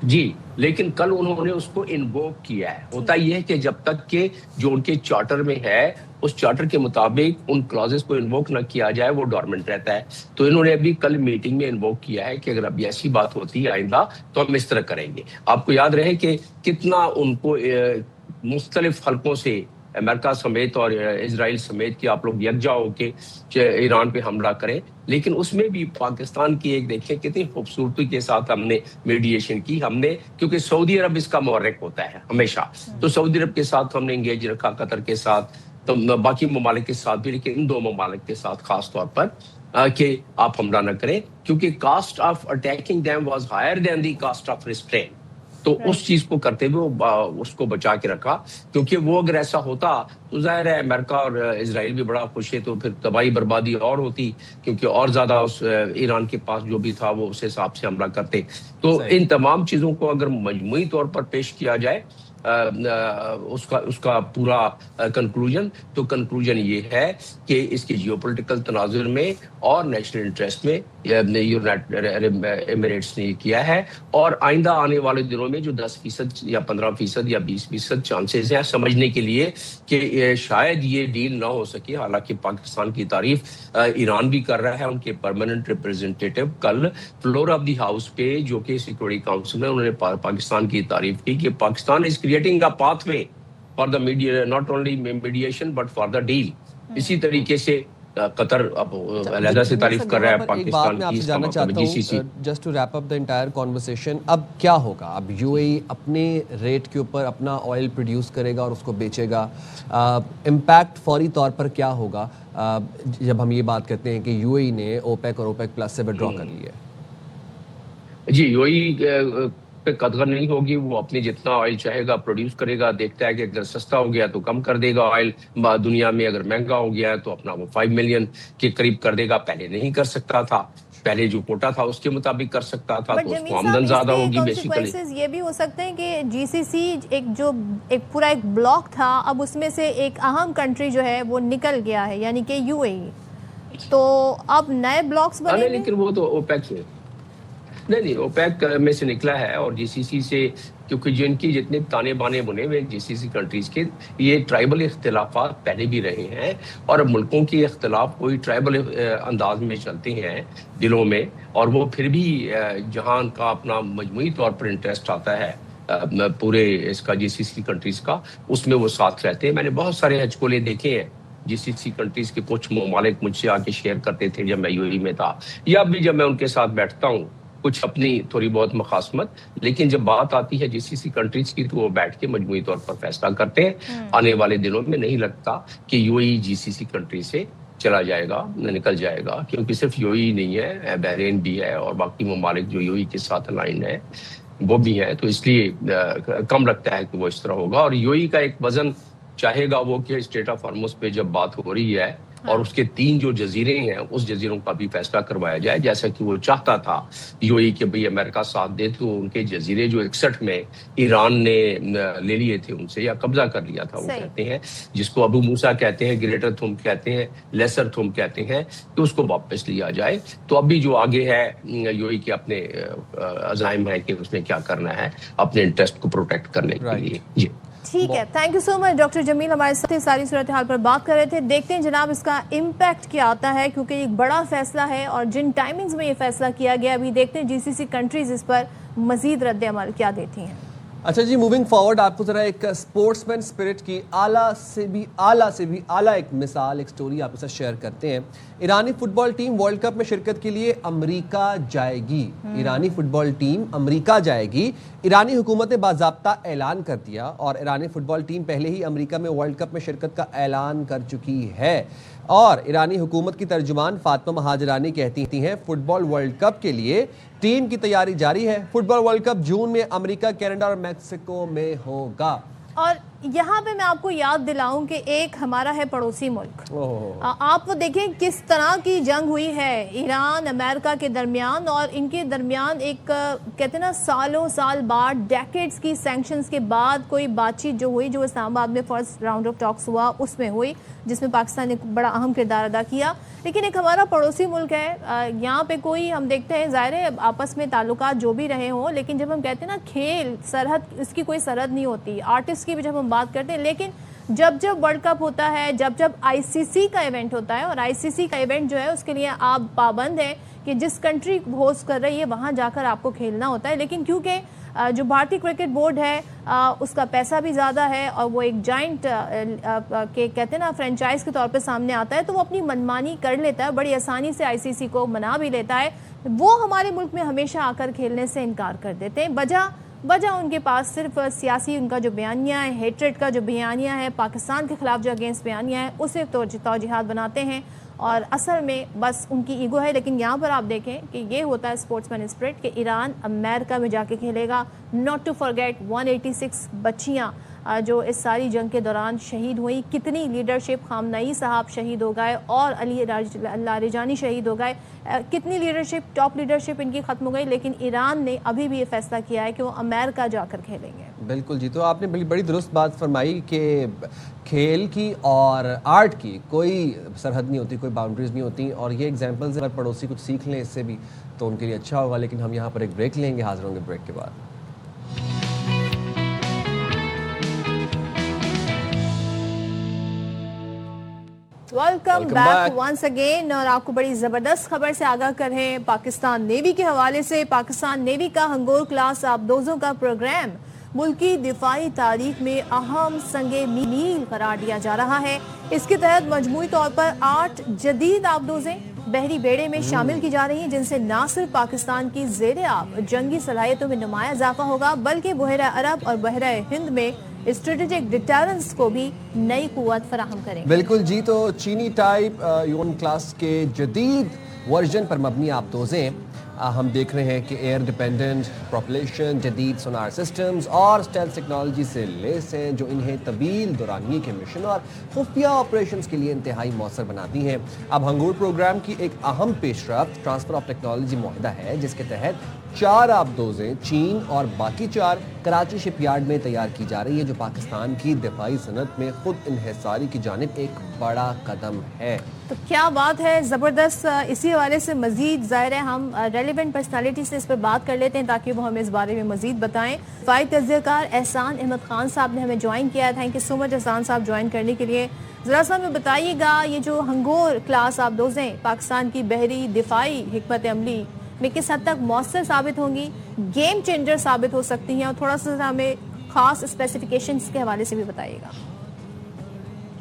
Speaker 4: جی, لیکن کل انہوں نے اس کو انووک کیا ہے. ہوتا یہ ہے کہ جب تک کہ جو ان کے چارٹر میں ہے اس چارٹر کے مطابق ان کلازز کو انووک نہ کیا جائے وہ ڈورمنٹ رہتا ہے. تو انہوں نے ابھی کل میٹنگ میں انووک کیا ہے کہ اگر ابھی ایسی بات ہوتی ہے آئندہ تو ہم اس طرح کریں گے. آپ کو یاد رہے کہ کتنا ان کو مختلف حلقوں سے امریکہ سمیت اور اسرائیل سمیت کہ آپ لوگ یکجا ہو کے ایران پہ حملہ کریں, لیکن اس میں بھی پاکستان کی ایک دیکھیں کتنی خوبصورتی کے ساتھ ہم نے میڈیشن کی. ہم نے کیونکہ سعودی عرب اس کا محرک ہوتا ہے ہمیشہ, تو سعودی عرب کے ساتھ ہم نے انگیج رکھا, قطر کے ساتھ, تو باقی ممالک کے ساتھ بھی, لیکن ان دو ممالک کے ساتھ خاص طور پر کہ آپ حملہ نہ کریں کیونکہ cost of attacking them was higher than the cost of restraint. تو اس چیز کو کرتے ہوئے اس کو بچا کے رکھا, کیونکہ وہ اگر ایسا ہوتا تو ظاہر ہے امریکہ اور اسرائیل بھی بڑا خوش ہے, تو پھر تباہی بربادی اور ہوتی کیونکہ اور زیادہ اس ایران کے پاس جو بھی تھا وہ اس حساب سے حملہ کرتے. تو ان تمام چیزوں کو اگر مجموعی طور پر پیش کیا جائے اس کا پورا کنکلوژن, تو کنکلوژن یہ ہے کہ اس کے جیو پولیٹیکل تناظر میں اور نیشنل انٹرسٹ میں یونائٹڈ عرب ایمریٹس نے کیا ہے, اور آئندہ آنے والے دنوں میں جو 10% یا 15% یا 20% چانسز ہیں سمجھنے کے لیے کہ شاید یہ ڈیل نہ ہو سکے. حالانکہ پاکستان کی تعریف ایران بھی کر رہا ہے. ان کے پرماننٹ ریپرزینٹیٹو کل فلور آف دی ہاؤس پہ جو کہ سیکورٹی کاؤنسل میں انہوں نے پاکستان کی تعریف کی کہ Pakistan is creating a pathway for the media, not only mediation but for the deal. اسی طریقے سے قطر اب علیحدہ سے تعریف کر رہا ہے پاکستان کی.
Speaker 1: جاننا چاہتا ہوں just to wrap up the entire conversation, اب کیا ہوگا؟ اب یو اے اپنے ریٹ کے اوپر اپنا آئل پروڈیوس کرے گا اور اس کو بیچے گا. امپیکٹ فوری طور پر کیا ہوگا جب ہم یہ بات کرتے ہیں کہ یو اے نے اوپیک اور اوپیک پلس سے وڈرا کر لی ہے؟
Speaker 4: جی, یو اے پہ قدغن نہیں ہوگی. وہ اپنے جتنا آئل چاہے گا پروڈیوس کرے گا. دیکھتا ہے کہ اگر سستا ہو گیا تو کم کر دے گا آئل دنیا میں, اگر مہنگا ہو گیا تو اپنا وہ 5 ملین کے قریب کر دے گا. پہلے نہیں کر سکتا تھا, پہلے جو کوٹا تھا اس کے مطابق کر سکتا تھا, تو اس کو آمدن زیادہ ہوگی.
Speaker 2: بیسیکلی یہ بھی ہو سکتے ہیں کہ جی سی سی ایک پورا ایک بلاک تھا, اب اس میں سے ایک اہم کنٹری جو ہے وہ نکل گیا ہے, یعنی کہ یو اے, تو اب نئے بلاکس بنے گے.
Speaker 4: لیکن وہ تو اوپیک سے نہیں اوپیک میں سے نکلا ہے, اور جی سی سی سے, کیونکہ جن کی جتنے تانے بانے بنے ہوئے جی سی سی کنٹریز کے, یہ ٹرائبل اختلافات پہلے بھی رہے ہیں, اور ملکوں کے اختلاف کوئی ٹرائبل انداز میں چلتے ہیں دلوں میں, اور وہ پھر بھی جہاں ان کا اپنا مجموعی طور پر انٹرسٹ آتا ہے پورے اس کا جی سی سی کنٹریز کا, اس میں وہ ساتھ رہتے ہیں. میں نے بہت سارے ہچکولے دیکھے ہیں جی سی سی کنٹریز کے. کچھ ممالک مجھ سے آ کے شیئر کرتے تھے جب میں یو اے میں تھا, یا اب بھی جب میں ان کے ساتھ بیٹھتا ہوں, کچھ اپنی تھوڑی بہت مخاصمت, لیکن جب بات آتی ہے جی سی سی کنٹریز کی تو وہ بیٹھ کے مجموعی طور پر فیصلہ کرتے ہیں. آنے والے دنوں میں نہیں لگتا کہ you a G C C country سے چلا جائے گا, نکل جائے گا, کیونکہ صرف یو اے نہیں ہے, بحرین بھی ہے, اور باقی ممالک جو یو اے کے ساتھ الائن ہے وہ بھی ہیں. تو اس لیے کم لگتا ہے کہ وہ اس طرح ہوگا. اور یو اے کا ایک وزن چاہے گا وہ کہ اسٹریٹ آف ہارمز پہ جب بات ہو رہی ہے اور اس کے 3 جو جزیرے ہیں اس جزیروں کا بھی فیصلہ کروایا جائے، جیسا کہ وہ چاہتا تھا یو اے کہ بھئی امریکہ ساتھ دے، تو ان کے جزیرے جو 61 میں ایران نے لے لیے تھے ان سے یا قبضہ کر لیا تھا، وہ کہتے ہیں جس کو ابو موسیٰ کہتے ہیں، گریٹر تھوم کہتے ہیں، لیسر تھوم کہتے ہیں، کہ اس کو واپس لیا جائے. تو ابھی جو آگے ہے یو اے کے اپنے عزائم ہے کہ اس نے کیا کرنا ہے اپنے انٹرسٹ کو پروٹیکٹ کرنے کے لیے. جی
Speaker 2: ٹھیک ہے، thank you so much doctor Jamil, ہمارے ساتھ ساری صورتحال پر بات کر رہے تھے. دیکھتے ہیں جناب اس کا امپیکٹ کیا آتا ہے، کیونکہ ایک بڑا فیصلہ ہے اور جن ٹائمنگز میں یہ فیصلہ کیا گیا، ابھی دیکھتے ہیں جی سی سی کنٹریز اس پر مزید رد عمل کیا دیتی ہیں.
Speaker 1: اچھا جی، موونگ فارورڈ آپ کو ذرا ایک اسپورٹس مین اسپرٹ کی اعلیٰ سے بھی اعلیٰ ایک مثال، ایک سٹوری آپ کے ساتھ شیئر کرتے ہیں. ایرانی فٹ بال ٹیم ورلڈ کپ میں شرکت کے لیے امریکہ جائے گی. ایرانی فٹ بال ٹیم امریکہ جائے گی. ایرانی حکومت نے باضابطہ اعلان کر دیا، اور ایرانی فٹ بال ٹیم پہلے ہی امریکہ میں ورلڈ کپ میں شرکت کا اعلان کر چکی ہے. اور ایرانی حکومت کی ترجمان فاطمہ مہاجرانی کہتی ہیں فٹ بال ورلڈ کپ کے لیے ٹیم کی تیاری جاری ہے. فٹ بال ورلڈ کپ جون میں امریکہ، کینیڈا اور میکسیکو میں ہوگا.
Speaker 2: اور یہاں پہ میں آپ کو یاد دلاؤں کہ ایک ہمارا ہے پڑوسی ملک، آپ وہ دیکھیں کس طرح کی جنگ ہوئی ہے ایران امریکہ کے درمیان، اور ان کے درمیان ایک کہتے ہیں نا سالوں سال بعد، ڈیکیڈز کی سینکشنز کے بعد کوئی بات چیت جو ہوئی، جو اسلام آباد میں فرسٹ راؤنڈ آف ٹاکس ہوا اس میں ہوئی، جس میں پاکستان نے بڑا اہم کردار ادا کیا. لیکن ایک ہمارا پڑوسی ملک ہے، یہاں پہ کوئی ہم دیکھتے ہیں ظاہر ہے آپس میں تعلقات جو بھی رہے ہوں، لیکن جب ہم کہتے ہیں نا کھیل سرحد، اس کی کوئی سرحد نہیں ہوتی. آرٹسٹ کی بھی جب ہم بات کرتے ہیں، لیکن جب ورلڈ کپ ہوتا ہے، جب آئی سی سی کا ایونٹ ہوتا ہے، اور آئی سی سی کا ایونٹ جو ہے اس کے لیے آپ پابند ہیں کہ جس کنٹری ہوسٹ کر رہی ہے وہاں جا کر آپ کو کھیلنا ہوتا ہے. لیکن کیونکہ جو بھارتی کرکٹ بورڈ ہے اس کا پیسہ بھی زیادہ ہے، اور وہ ایک جائنٹ کہتے ہیں نا فرینچائز کے طور پہ سامنے آتا ہے، تو وہ اپنی منمانی کر لیتا ہے، بڑی آسانی سے آئی سی سی کو منا بھی لیتا ہے. وہ ہمارے ملک میں ہمیشہ آ کر کھیلنے سے انکار کر دیتے ہیں. وجہ ان کے پاس صرف سیاسی ان کا جو بیانیہ ہے، ہیٹریٹ کا جو بیانیہ ہے، پاکستان کے خلاف جو اگینسٹ بیانیہ ہے، اسے توجیحات بناتے ہیں، اور اصل میں بس ان کی ایگو ہے. لیکن یہاں پر آپ دیکھیں کہ یہ ہوتا ہے اسپورٹس مین اسپرٹ کہ ایران امریکہ میں جا کے کھیلے گا. ناٹ ٹو فرگیٹ 186 بچیاں جو اس ساری جنگ کے دوران شہید ہوئی. کتنی لیڈرشپ، خامنئی صاحب شہید ہو گئے اور علی لاریجانی شہید ہو گئے. کتنی لیڈرشپ، ٹاپ لیڈرشپ ان کی ختم ہو گئی. لیکن ایران نے ابھی بھی یہ فیصلہ کیا ہے کہ وہ امریکہ جا کر کھیلیں گے.
Speaker 1: بالکل جی، تو آپ نے بڑی درست بات فرمائی کہ کھیل کی اور آرٹ کی کوئی سرحد نہیں ہوتی، کوئی باؤنڈریز نہیں ہوتی. اور یہ ایگزامپلز اگر پڑوسی کچھ سیکھ لیں اس سے بھی تو ان کے لیے اچھا ہوگا. لیکن ہم یہاں پر ایک بریک لیں گے، حاضر ہوں گے بریک کے بعد.
Speaker 2: Welcome back once again. اور آپ کو بڑی زبردست خبر سے آگاہ کریں پاکستان نیوی کے حوالے سے. پاکستان نیوی کا ہنگور کلاس آبدوزوں کا پروگرام ملکی دفاعی تاریخ میں اہم سنگ میل قرار دیا جا رہا ہے. اس کے تحت مجموعی طور پر 8 جدید آبدوزیں بحری بیڑے میں شامل کی جا رہی ہیں، جن سے نہ صرف پاکستان کی زیر آب جنگی صلاحیتوں میں نمایاں اضافہ ہوگا، بلکہ بحیرہ عرب اور بحیرہ ہند میں اسٹریٹجک ڈیٹرنس کو بھی نئی قوت فراہم کریں.
Speaker 1: بالکل جی، تو چینی ٹائپ یون کلاس کے جدید ورژن پر مبنی آبدوزیں ہم دیکھ رہے ہیں کہ ایئر ڈیپینڈنٹ پروپلیشن، جدید سونار سسٹمز اور اسٹیلتھ ٹیکنالوجی سے لیس ہیں، جو انہیں طویل دورانیے کے مشن اور خفیہ آپریشنز کے لیے انتہائی مؤثر بناتی ہیں. اب ہنگور پروگرام کی ایک اہم پیش رفت ٹرانسفر آف ٹیکنالوجی معاہدہ ہے، جس کے تحت 4 آبدوزیں چین اور باقی 4 کراچی شپ یارڈ میں تیار کی جا رہی ہے، جو پاکستان کی دفاعی صنعت میں خود انحصاری کی جانب ایک بڑا قدم ہے.
Speaker 2: تو کیا بات ہے، زبردست. اسی حوالے سے مزید ظاہر ہے ہم ریلیونٹ پرسنالٹی سے اس پر بات کر لیتے ہیں تاکہ وہ ہمیں اس بارے میں مزید بتائیں. دفاعی تجزیہ کار احسان احمد خان صاحب نے ہمیں جوائن کیا ہے. تھینک یو سو مچ احسان صاحب جوائن کرنے کے لیے. ذرا سا ہمیں بتائیے گا یہ جو ہنگور کلاس آبدوزیں پاکستان کی بحری دفاعی حکمت عملی میں کس حد تک مؤثر ثابت ہوں گی، گیم چینجر ثابت ہو سکتی ہیں، اور تھوڑا سا ہمیں خاص اسپیسیفکیشنز کے حوالے سے بھی بتائیے گا.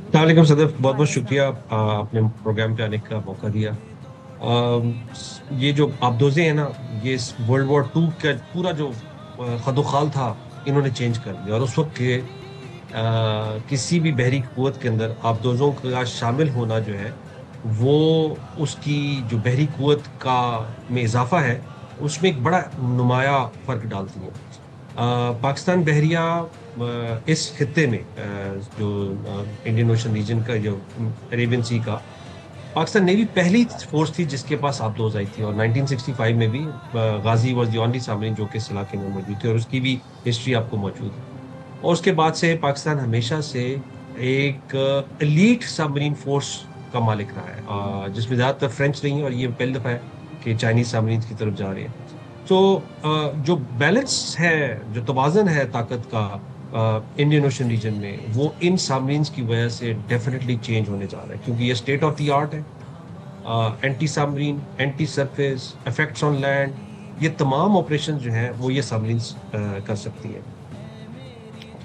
Speaker 5: السلام علیکم صدف، بہت بہت شکریہ آپ نے پروگرام پہ آنے کا موقع دیا. یہ جو آبدوزیں ہیں نا، یہ اس ورلڈ وار 2 کا پورا جو خد و خال تھا انہوں نے چینج کر دیا. اور اس وقت کے کسی بھی بحری قوت کے اندر آبدوزوں کا شامل ہونا جو ہے وہ اس کی جو بحری قوت کا میں اضافہ ہے اس میں ایک بڑا نمایاں فرق ڈالتی ہیں. پاکستان بحریہ اس خطے میں جو انڈین اوشن ریجن کا جو عربین سی کا پاکستان نیوی پہلی فورس تھی جس کے پاس آبدوز آئی تھی، اور 1965 میں بھی غازی واز دی اونلی سبمرین جو کہ اس علاقے میں موجود تھی، اور اس کی بھی ہسٹری آپ کو موجود ہے. اور اس کے بعد سے پاکستان ہمیشہ سے ایک ایلیٹ سبمرین فورس کا مالک رہا ہے، جس میں زیادہ تر فرینچ رہی ہیں، اور یہ پہلی دفعہ ہے کہ چائنیز سبمرینز کی طرف جا رہے ہیں. تو جو بیلنس ہے، جو توازن ہے طاقت کا انڈین اوشن ریجن میں، وہ ان سبمرینز کی وجہ سے ڈیفینیٹلی چینج ہونے جا رہا ہے، کیونکہ یہ اسٹیٹ آف دی آرٹ ہے. Anti submarine, anti surface, effects on land, یہ تمام آپریشن جو ہیں وہ یہ سبمرینز کر سکتی ہیں.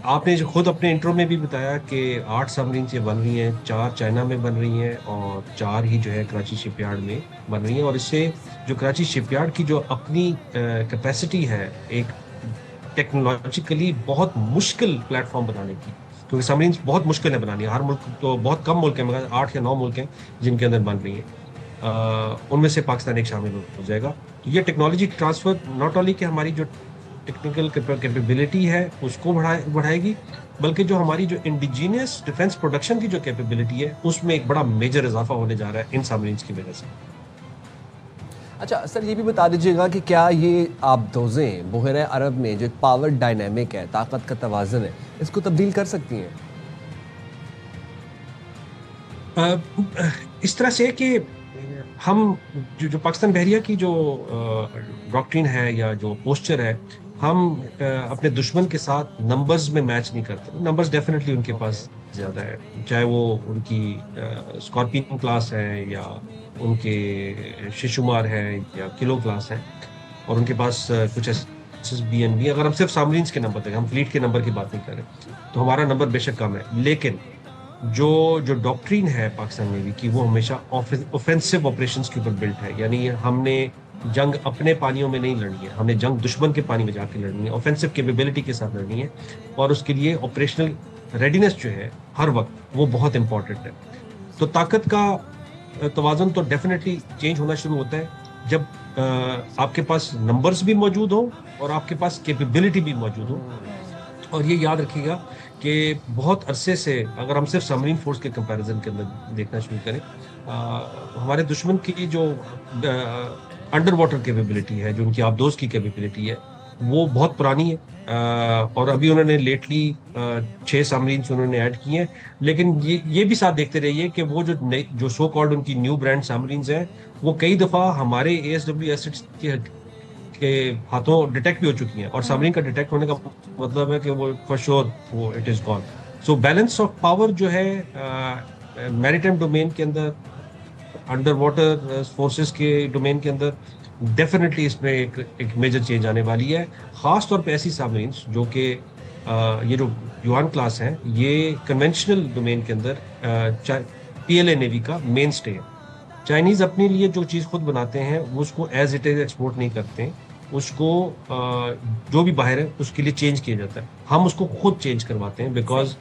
Speaker 5: آپ نے جو خود اپنے انٹرو میں بھی بتایا کہ 8 سبمرینز یہ بن رہی ہیں، 4 چائنا میں بن رہی ہیں اور 4 ہی جو ہے کراچی شپ یارڈ میں بن رہی ہیں. اور اس سے جو کراچی شپ یارڈ کی جو اپنی کیپیسٹی ہے ایک ٹیکنالوجیکلی بہت مشکل پلیٹ فارم بنانے کی، کیونکہ سبمرینز بہت مشکل ہے بنانی. ہر ملک تو بہت کم ملک ہیں، مگر 8 یا 9 ملک ہیں جن کے اندر بن رہی ہیں، ان میں سے پاکستان ایک شامل ہو جائے گا. یہ ٹیکنالوجی ٹرانسفر ناٹ اونلی کہ ہماری جو ٹیکنیکل کیپیبلٹی ہے اس کو بڑھائے گی، بلکہ جو ہماری جو انڈیجینس ڈیفنس پروڈکشن کی جو کیپیبلٹی ہے اس میں ایک بڑا میجر اضافہ ہونے جا رہا ہے ان سبمرینز کی وجہ سے.
Speaker 1: اچھا سر، یہ بھی بتا دیجیے گا کہ کیا یہ آبدوزیں بحیرہ عرب میں جو ایک پاور ڈائنامک ہے، طاقت کا توازن ہے، اس کو تبدیل کر سکتی ہیں؟
Speaker 5: اس طرح سے کہ ہم جو پاکستان بحریہ کی جو ڈاکٹرین ہے یا جو پوسچر ہے، ہم اپنے دشمن کے ساتھ نمبرز میں میچ نہیں کرتے. نمبرز ڈیفینیٹلی ان کے پاس زیادہ ہے، چاہے وہ ان کی اسکارپین کلاس ہے یا ان کے ششمار ہے یا کلو کلاس ہے، اور ان کے پاس کچھ ایس بی این بی. اگر ہم صرف سبمرینز کے نمبر دیکھیں، ہم فلیٹ کے نمبر کی بات نہیں کر رہے، تو ہمارا نمبر بے شک کم ہے. لیکن جو ڈاکٹرین ہے پاکستان نیوی کی، وہ ہمیشہ اوفینسو آپریشنز کے اوپر بلٹ ہے. یعنی ہم نے جنگ اپنے پانیوں میں نہیں لڑنی ہے، ہم نے جنگ دشمن کے پانی میں جا کے لڑنی ہے، اوفینسو کیپیبلٹی کے ساتھ لڑنی ہے. اور اس کے لیے آپریشنل ریڈینس جو ہے ہر وقت وہ بہت امپورٹنٹ ہے. تو طاقت کا توازن تو ڈیفینیٹلی چینج ہونا شروع ہوتا ہے جب آپ کے پاس نمبرز بھی موجود ہوں اور آپ کے پاس کیپیبلٹی بھی موجود ہو. اور یہ یاد رکھیے گا کہ بہت عرصے سے اگر ہم صرف سبمرین فورس کے کمپیریزن کے اندر دیکھنا شروع کریں، ہمارے دشمن کی جو انڈر واٹر کیپیبلٹی ہے، جو ان کی آبدوز کی کیپیبلٹی ہے، وہ بہت پرانی ہے. اور ابھی انہوں نے لیٹلی 6 سبمرینز انہوں نے ایڈ کی ہیں. لیکن یہ بھی ساتھ دیکھتے رہیے کہ وہ جو سو کالڈ ان کی نیو برانڈ سبمرینز ہیں، وہ کئی دفعہ ہمارے اے ایس ڈبلیو ایسٹس کے ہاتھوں ڈیٹیکٹ بھی ہو چکی ہیں. اور سبمرین کا ڈیٹیکٹ ہونے کا مطلب ہے کہ وہ فار شور وہ it is gone. So balance of power جو ہے میریٹائم ڈومین کے اندر، انڈر واٹر فورسز کے ڈومین کے اندر، ڈیفینیٹلی اس میں ایک میجر چینج آنے والی ہے. خاص طور پہ ایسی سبمرینز جو کہ یہ جو یوان کلاس ہیں، یہ کنونشنل ڈومین کے اندر پی ایل اے نیوی کا مین اسٹے ہے. چائنیز اپنے لیے جو چیز خود بناتے ہیں وہ اس کو ایز اٹ از ایکسپورٹ نہیں کرتے ہیں، اس کو جو بھی باہر ہے اس کے لیے چینج کیا جاتا ہے. ہم اس کو خود چینج کرواتے ہیں، بیکاز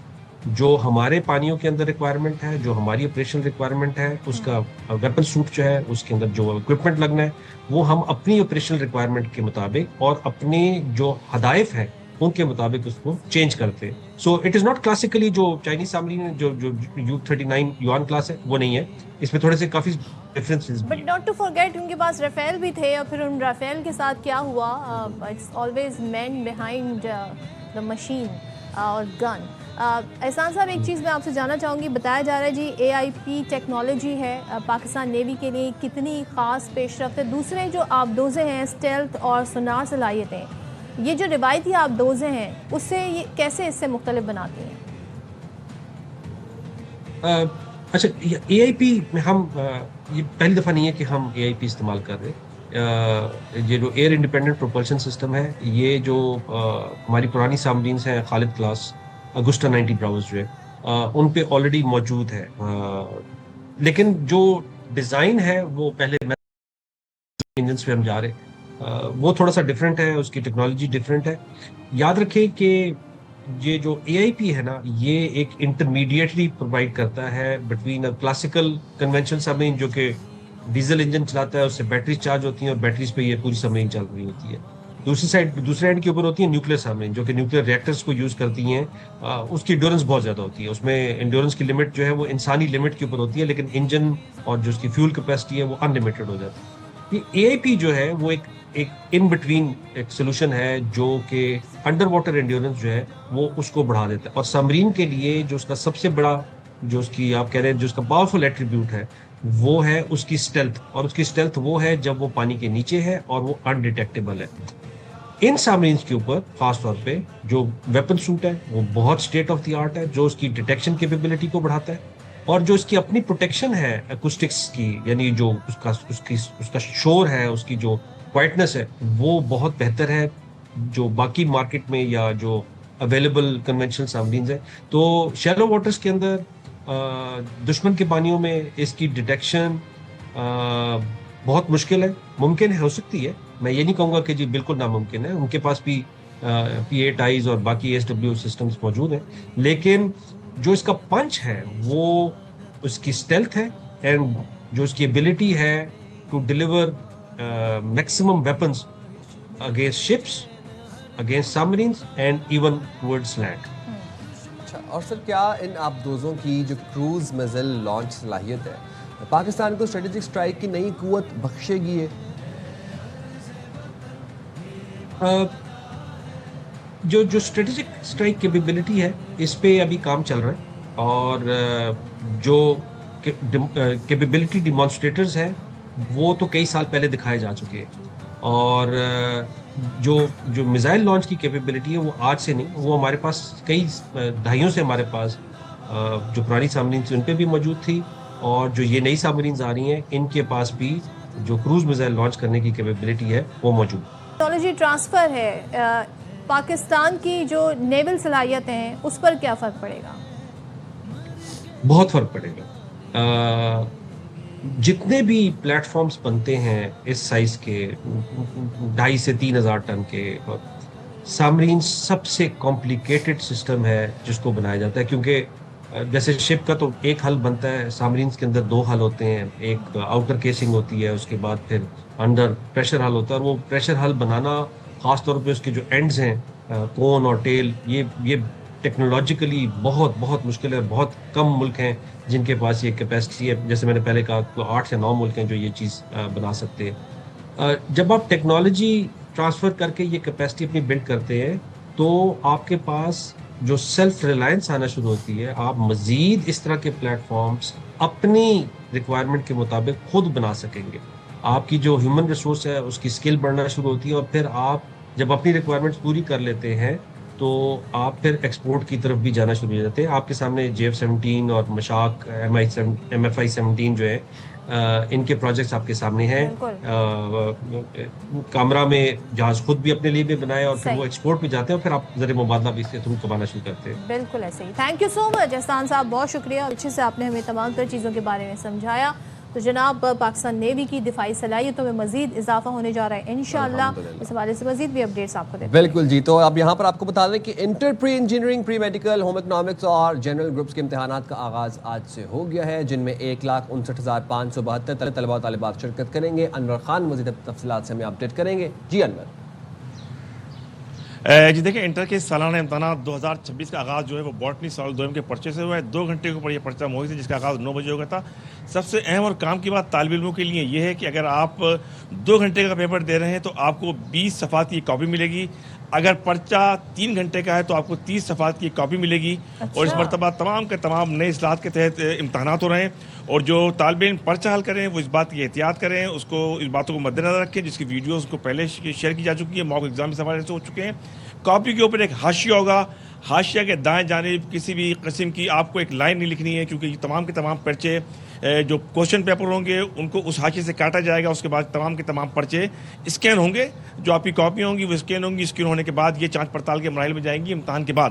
Speaker 5: جو ہمارے پانیوں کے اندر ریکوائرمنٹ ہے، جو ہماری آپریشنل ریکوائرمنٹ ہے، اس کا ویپن سوٹ جو ہے، اس کے اندر جو اکوپمنٹ لگنا ہے، وہ ہم اپنی آپریشنل ریکوائرمنٹ کے مطابق اور اپنے جو ہدایف ہیں ان کے مطابق اس کو چینج کرتے ہیں. سو اٹ از ناٹ کلاسیکلی جو چائنیز سبمرین جو U-39 یوان کلاس ہے وہ نہیں ہے، اس میں تھوڑے سے کافی differences.
Speaker 2: But not to forget ان کے پاس رافیل بھی تھے، اور پھر ان رافیل کے ساتھ کیا ہوا؟ It's always man behind the machine اور گن. احسان صاحب، ایک چیز میں آپ سے جاننا چاہوں گی. بتایا جا رہا ہے جی AIP ٹیکنالوجی ہے پاکستان نیوی کے لیے کتنی خاص پیش رفت ہے. دوسرے جو آبدوزیں ہیں، اسٹیلتھ اور سونار صلاحیتیں، یہ جو روایتی آبدوزیں ہیں اس سے یہ کیسے اس سے مختلف بناتی ہیں؟
Speaker 5: اچھا، AIP میں ہم یہ پہلی دفعہ نہیں ہے کہ ہم AIP استعمال کر رہے. یہ جو ایئر انڈیپینڈنٹ پروپلشن سسٹم ہے، یہ جو ہماری پرانی سبمرینز ہیں، خالد کلاس، اگسٹا 90 براؤز جو ہے، ان پہ آلریڈی موجود ہے. لیکن جو ڈیزائن ہے وہ پہلے انجنس پہ ہم جا رہے، وہ تھوڑا سا ڈفرینٹ ہے، اس کی ٹیکنالوجی ڈفرینٹ ہے. یاد رکھیں کہ یہ جو AIP ہے نا، یہ ایک انٹرمیڈیٹلی پرووائڈ کرتا ہے بٹوین کلاسیکل کنونشنل سبمرین جو کہ ڈیزل انجن چلاتا ہے، اس سے بیٹریز چارج ہوتی ہیں اور بیٹریز پہ یہ پوری سبمرین چل رہی ہوتی ہے. دوسرے اینڈ کے اوپر ہوتی ہے نیوکلیر سامرین جو کہ نیوکلیر ریئیکٹرز کو یوز کرتی ہیں. اس کی انڈورنس بہت زیادہ ہوتی ہے, اس میں انڈورنس کی لمٹ جو ہے وہ انسانی لمٹ کے اوپر ہوتی ہے, لیکن انجن اور جو اس کی فیول کیپیسٹی ہے وہ ان لمیٹڈ ہو جاتی ہے. یہ اے آئی پی جو ہے وہ ایک ان بٹوین ایک سولوشن ہے جو کہ انڈر واٹر انڈیورنس جو ہے وہ اس کو بڑھا دیتا ہے. اور سبمرین کے لیے جو اس کا سب سے بڑا جو اس کی آپ کہہ رہے ہیں جو اس کا پاورفل ایٹریبیوٹ ہے وہ ہے اس کی اسٹیلتھ, اور اس کی اسٹیلتھ وہ ہے جب وہ پانی کے نیچے ہے اور وہ انڈیٹیکٹیبل ہے. ان سبمرینز کے اوپر خاص طور پہ جو ویپن سوٹ ہے وہ بہت اسٹیٹ آف دی آرٹ ہے, جو اس کی ڈیٹیکشن کیپیبلٹی کو بڑھاتا ہے, اور جو اس کی اپنی پروٹیکشن ہے ایکوسٹکس کی, یعنی جو اس کا شور ہے, اس کی جو کوائٹنس ہے وہ بہت بہتر ہے جو باقی مارکیٹ میں یا جو اویلیبل کنونشنل سبمرینز ہیں. تو شیلو واٹرز کے اندر دشمن کے پانیوں میں اس کی ڈیٹیکشن بہت مشکل ہے. ممکن ہے, ہو سکتی ہے, میں یہ نہیں کہوں گا کہ جی بالکل ناممکن ہے, ان کے پاس بھی P8 آئیز اور باقی SW سسٹمز موجود ہیں, لیکن جو اس کا پنچ ہے وہ اس کی اسٹیلتھ ہے, اینڈ جو اس کی ایبلٹی ہے to deliver maximum weapons against ships, against submarines and even towards land.
Speaker 1: اچھا, اور سر کیا ان آبدوزوں کی جو کروز میزائل لانچ صلاحیت ہے پاکستان کو اسٹریٹجک اسٹرائک کی نئی قوت بخشے گی ہے؟
Speaker 5: جو اسٹریٹجک اسٹرائک کیپیبلٹی ہے اس پہ ابھی کام چل رہا ہے, اور جو کیپیبلٹی ڈیمانسٹریٹرز ہیں وہ تو کئی سال پہلے دکھائے جا چکے ہیں, اور جو میزائل لانچ کی کیپیبلٹی ہے وہ آج سے نہیں, وہ ہمارے پاس کئی دہائیوں سے ہمارے پاس جو پرانی سبمرینز ان پہ بھی موجود تھی, اور جو یہ نئی سبمرینز آ رہی ہیں ان کے پاس بھی جو کروز میزائل لانچ کرنے کی کیپیبلٹی ہے وہ موجود.
Speaker 2: ٹیکنالوجی ٹرانسفر ہے, پاکستان کی جو نیول صلاحیتیں ہیں اس پر کیا فرق پڑے گا؟
Speaker 5: بہت فرق پڑے گا. جتنے بھی پلیٹ فارمز بنتے ہیں اس سائز کے 2,500 سے 3,000 ٹن کے, سبمرین سب سے کمپلیکیٹڈ سسٹم ہے جس کو بنایا جاتا ہے, کیونکہ جیسے شپ کا تو ایک حل بنتا ہے, سبمرینز کے اندر 2 حل ہوتے ہیں, ایک آؤٹر کیسنگ ہوتی ہے, اس کے بعد پھر انڈر پریشر حل ہوتا ہے, اور وہ پریشر حل بنانا خاص طور پہ اس کے جو اینڈز ہیں کون اور ٹیل, یہ ٹیکنالوجیکلی بہت بہت مشکل ہے. بہت کم ملک ہیں جن کے پاس یہ کیپیسٹی ہے, جیسے میں نے پہلے کہا 8 یا 9 ملک ہیں جو یہ چیز بنا سکتے ہیں. جب آپ ٹیکنالوجی ٹرانسفر کر کے یہ کیپیسٹی اپنی بلڈ کرتے ہیں تو آپ کے پاس جو سیلف ریلائنس آنا شروع ہوتی ہے, آپ مزید اس طرح کے پلیٹ فارمز اپنی ریکوائرمنٹ کے مطابق خود بنا سکیں گے. آپ کی جو ہیومن ریسورس ہے اس کی اسکل بڑھنا شروع ہوتی ہے, اور پھر آپ جب اپنی ریکوائرمنٹس پوری کر لیتے ہیں تو آپ پھر ایکسپورٹ کی طرف بھی جانا شروع ہو جاتے ہیں. آپ کے سامنے JF-17 اور مشاق MFI-17 جو ہے ان کے پروجیکٹس آپ کے سامنے ہیں. کامرا میں جہاز خود بھی اپنے لیے بھی بنائے, اور پھر وہ ایکسپورٹ پہ جاتے ہیں, اور پھر آپ زر مبادلہ بھی اس کے تھرو کمانا شروع کرتے ہیں.
Speaker 2: بالکل ایسے ہی. تھینک یو سو مچ احسان صاحب, بہت شکریہ, اچھے سے آپ نے ہمیں تمام تر چیزوں کے بارے میں سمجھایا. تو جناب پاکستان نیوی کی دفاعی صلاحیتوں میں مزید اضافہ ہونے جا رہا ہے انشاءاللہ. اس حوالے سے مزید بھی اپڈیٹس آپ کو دیتے ہیں.
Speaker 1: بالکل جی, تو اب یہاں پر آپ کو بتا دیں کہ inter pre engineering, pre medical, home economics اور جنرل گروپس کے امتحانات کا آغاز آج سے ہو گیا ہے, جن میں 1,59,572 طلبہ و طالبات شرکت کریں گے. انور خان مزید تفصیلات سے ہمیں اپڈیٹ کریں گے. جی انور.
Speaker 6: جی دیکھیں, انٹر کے سالانہ امتحانات 2026 کا آغاز جو ہے وہ باٹنی سال دوم کے پرچے سے ہوا ہے. 2 گھنٹے کے اوپر یہ پرچہ محیط ہے, جس کا آغاز 9 بجے ہو گیا تھا. سب سے اہم اور کام کی بات طالب علموں کے لیے یہ ہے کہ اگر آپ 2 گھنٹے کا پیپر دے رہے ہیں تو آپ کو 20 صفحات کی کاپی ملے گی. اگر پرچہ 3 گھنٹے کا ہے تو آپ کو 30 صفحات کی کاپی ملے گی. اور اس مرتبہ تمام کے تمام نئے اصلاحات کے تحت امتحانات ہو رہے ہیں, اور جو طالب علم پرچہ حل کریں وہ اس بات کی احتیاط کریں, اس باتوں کو مد نظر رکھیں جس کی ویڈیوز کو پہلے شیئر کی جا چکی ہے, موک ایگزام اس حوالے سے ہو چکے ہیں. کاپی کے اوپر ایک حاشیہ ہوگا, حاشیہ کے دائیں جانب کسی بھی قسم کی آپ کو ایک لائن نہیں لکھنی ہے, کیونکہ یہ تمام کے تمام پرچے جو کوشچن پیپر ہوں گے ان کو اس حاشیے سے کاٹا جائے گا. اس کے بعد تمام کے تمام پرچے اسکین ہوں گے, جو آپ کی کاپی ہوں گی وہ اسکین ہوں گی. اسکین ہونے کے بعد یہ جانچ پڑتال کے مراحل میں جائیں گی. امتحان کے بعد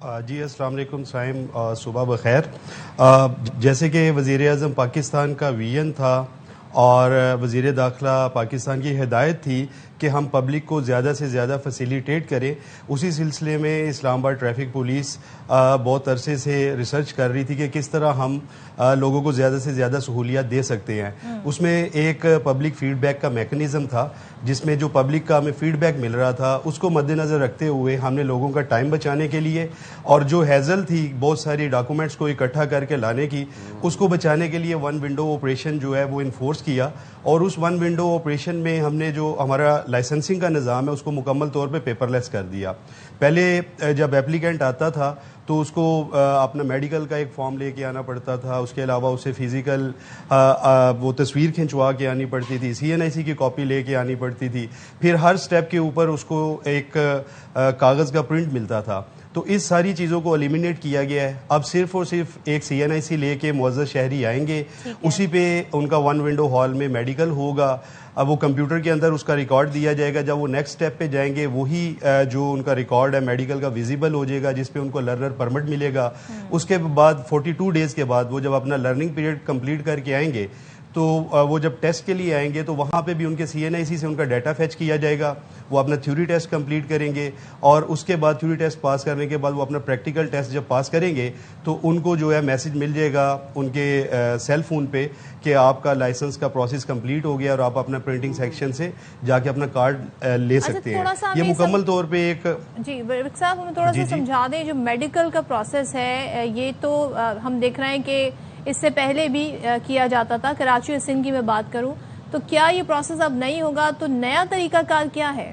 Speaker 7: جی السلام علیکم سائم، صبح بخیر. جیسے کہ وزیر اعظم پاکستان کا ویژن تھا اور وزیر داخلہ پاکستان کی ہدایت تھی کہ ہم پبلک کو زیادہ سے زیادہ فیسیلیٹیٹ کریں، اسی سلسلے میں اسلام آباد ٹریفک پولیس بہت عرصے سے ریسرچ کر رہی تھی کہ کس طرح ہم لوگوں کو زیادہ سے زیادہ سہولیات دے سکتے ہیں. اس میں ایک پبلک فیڈ بیک کا میکنزم تھا جس میں جو پبلک کا ہمیں فیڈ بیک مل رہا تھا اس کو مد نظر رکھتے ہوئے ہم نے لوگوں کا ٹائم بچانے کے لیے اور جو ہیزل تھی بہت ساری ڈاکومنٹس کو اکٹھا کر کے لانے کی، اس کو بچانے کے لیے ون ونڈو آپریشن جو ہے وہ انفورس کیا. اور اس ون ونڈو آپریشن میں ہم نے جو ہمارا لائسنسنگ کا نظام ہے اس کو مکمل طور پہ پیپر لیس کر دیا. پہلے جب ایپلیکینٹ آتا تھا تو اس کو اپنا میڈیکل کا ایک فارم لے کے آنا پڑتا تھا، اس کے علاوہ اسے فزیکل وہ تصویر کھنچوا کے آنی پڑتی تھی، CNIC کی کاپی لے کے آنی پڑتی تھی، پھر ہر سٹیپ کے اوپر اس کو ایک کاغذ کا پرنٹ ملتا تھا. تو اس ساری چیزوں کو ایلیمینیٹ کیا گیا ہے. اب صرف اور صرف ایک CNIC لے کے معزز شہری آئیں گے، اسی پہ ان کا ون ونڈو ہال میں میڈیکل ہوگا، اب وہ کمپیوٹر کے اندر اس کا ریکارڈ دیا جائے گا. جب وہ نیکسٹ سٹیپ پہ جائیں گے وہی جو ان کا ریکارڈ ہے میڈیکل کا ویزیبل ہو جائے گا جس پہ ان کو لرنر پرمٹ ملے گا. اس کے بعد 42 ڈیز کے بعد وہ جب اپنا لرننگ پیریڈ کمپلیٹ کر کے آئیں گے تو وہ جب ٹیسٹ کے لیے آئیں گے تو وہاں پہ بھی ان کے CNIC سے ان کا ڈیٹا فیچ کیا جائے گا. وہ اپنا تھیوری ٹیسٹ کمپلیٹ کریں گے اور اس کے بعد تھیوری ٹیسٹ پاس کرنے کے بعد وہ اپنا پریکٹیکل ٹیسٹ جب پاس کریں گے تو ان کو جو ہے میسج مل جائے گا ان کے سیل فون پہ کہ آپ کا لائسنس کا پروسیس کمپلیٹ ہو گیا اور آپ اپنا پرنٹنگ سیکشن سے جا کے اپنا کارڈ لے سکتے ہیں. یہ مکمل طور پہ ایک
Speaker 2: جی ورک صاحب ہمیں تھوڑا سا سمجھا دیں جو میڈیکل کا پروسیس ہے یہ تو ہم دیکھ رہے ہیں کہ اس سے پہلے بھی کیا جاتا تھا. کراچی اور سندھ کی میں بات کروں تو کیا یہ پروسیس اب نہیں ہوگا؟ تو نیا طریقہ کار کیا ہے؟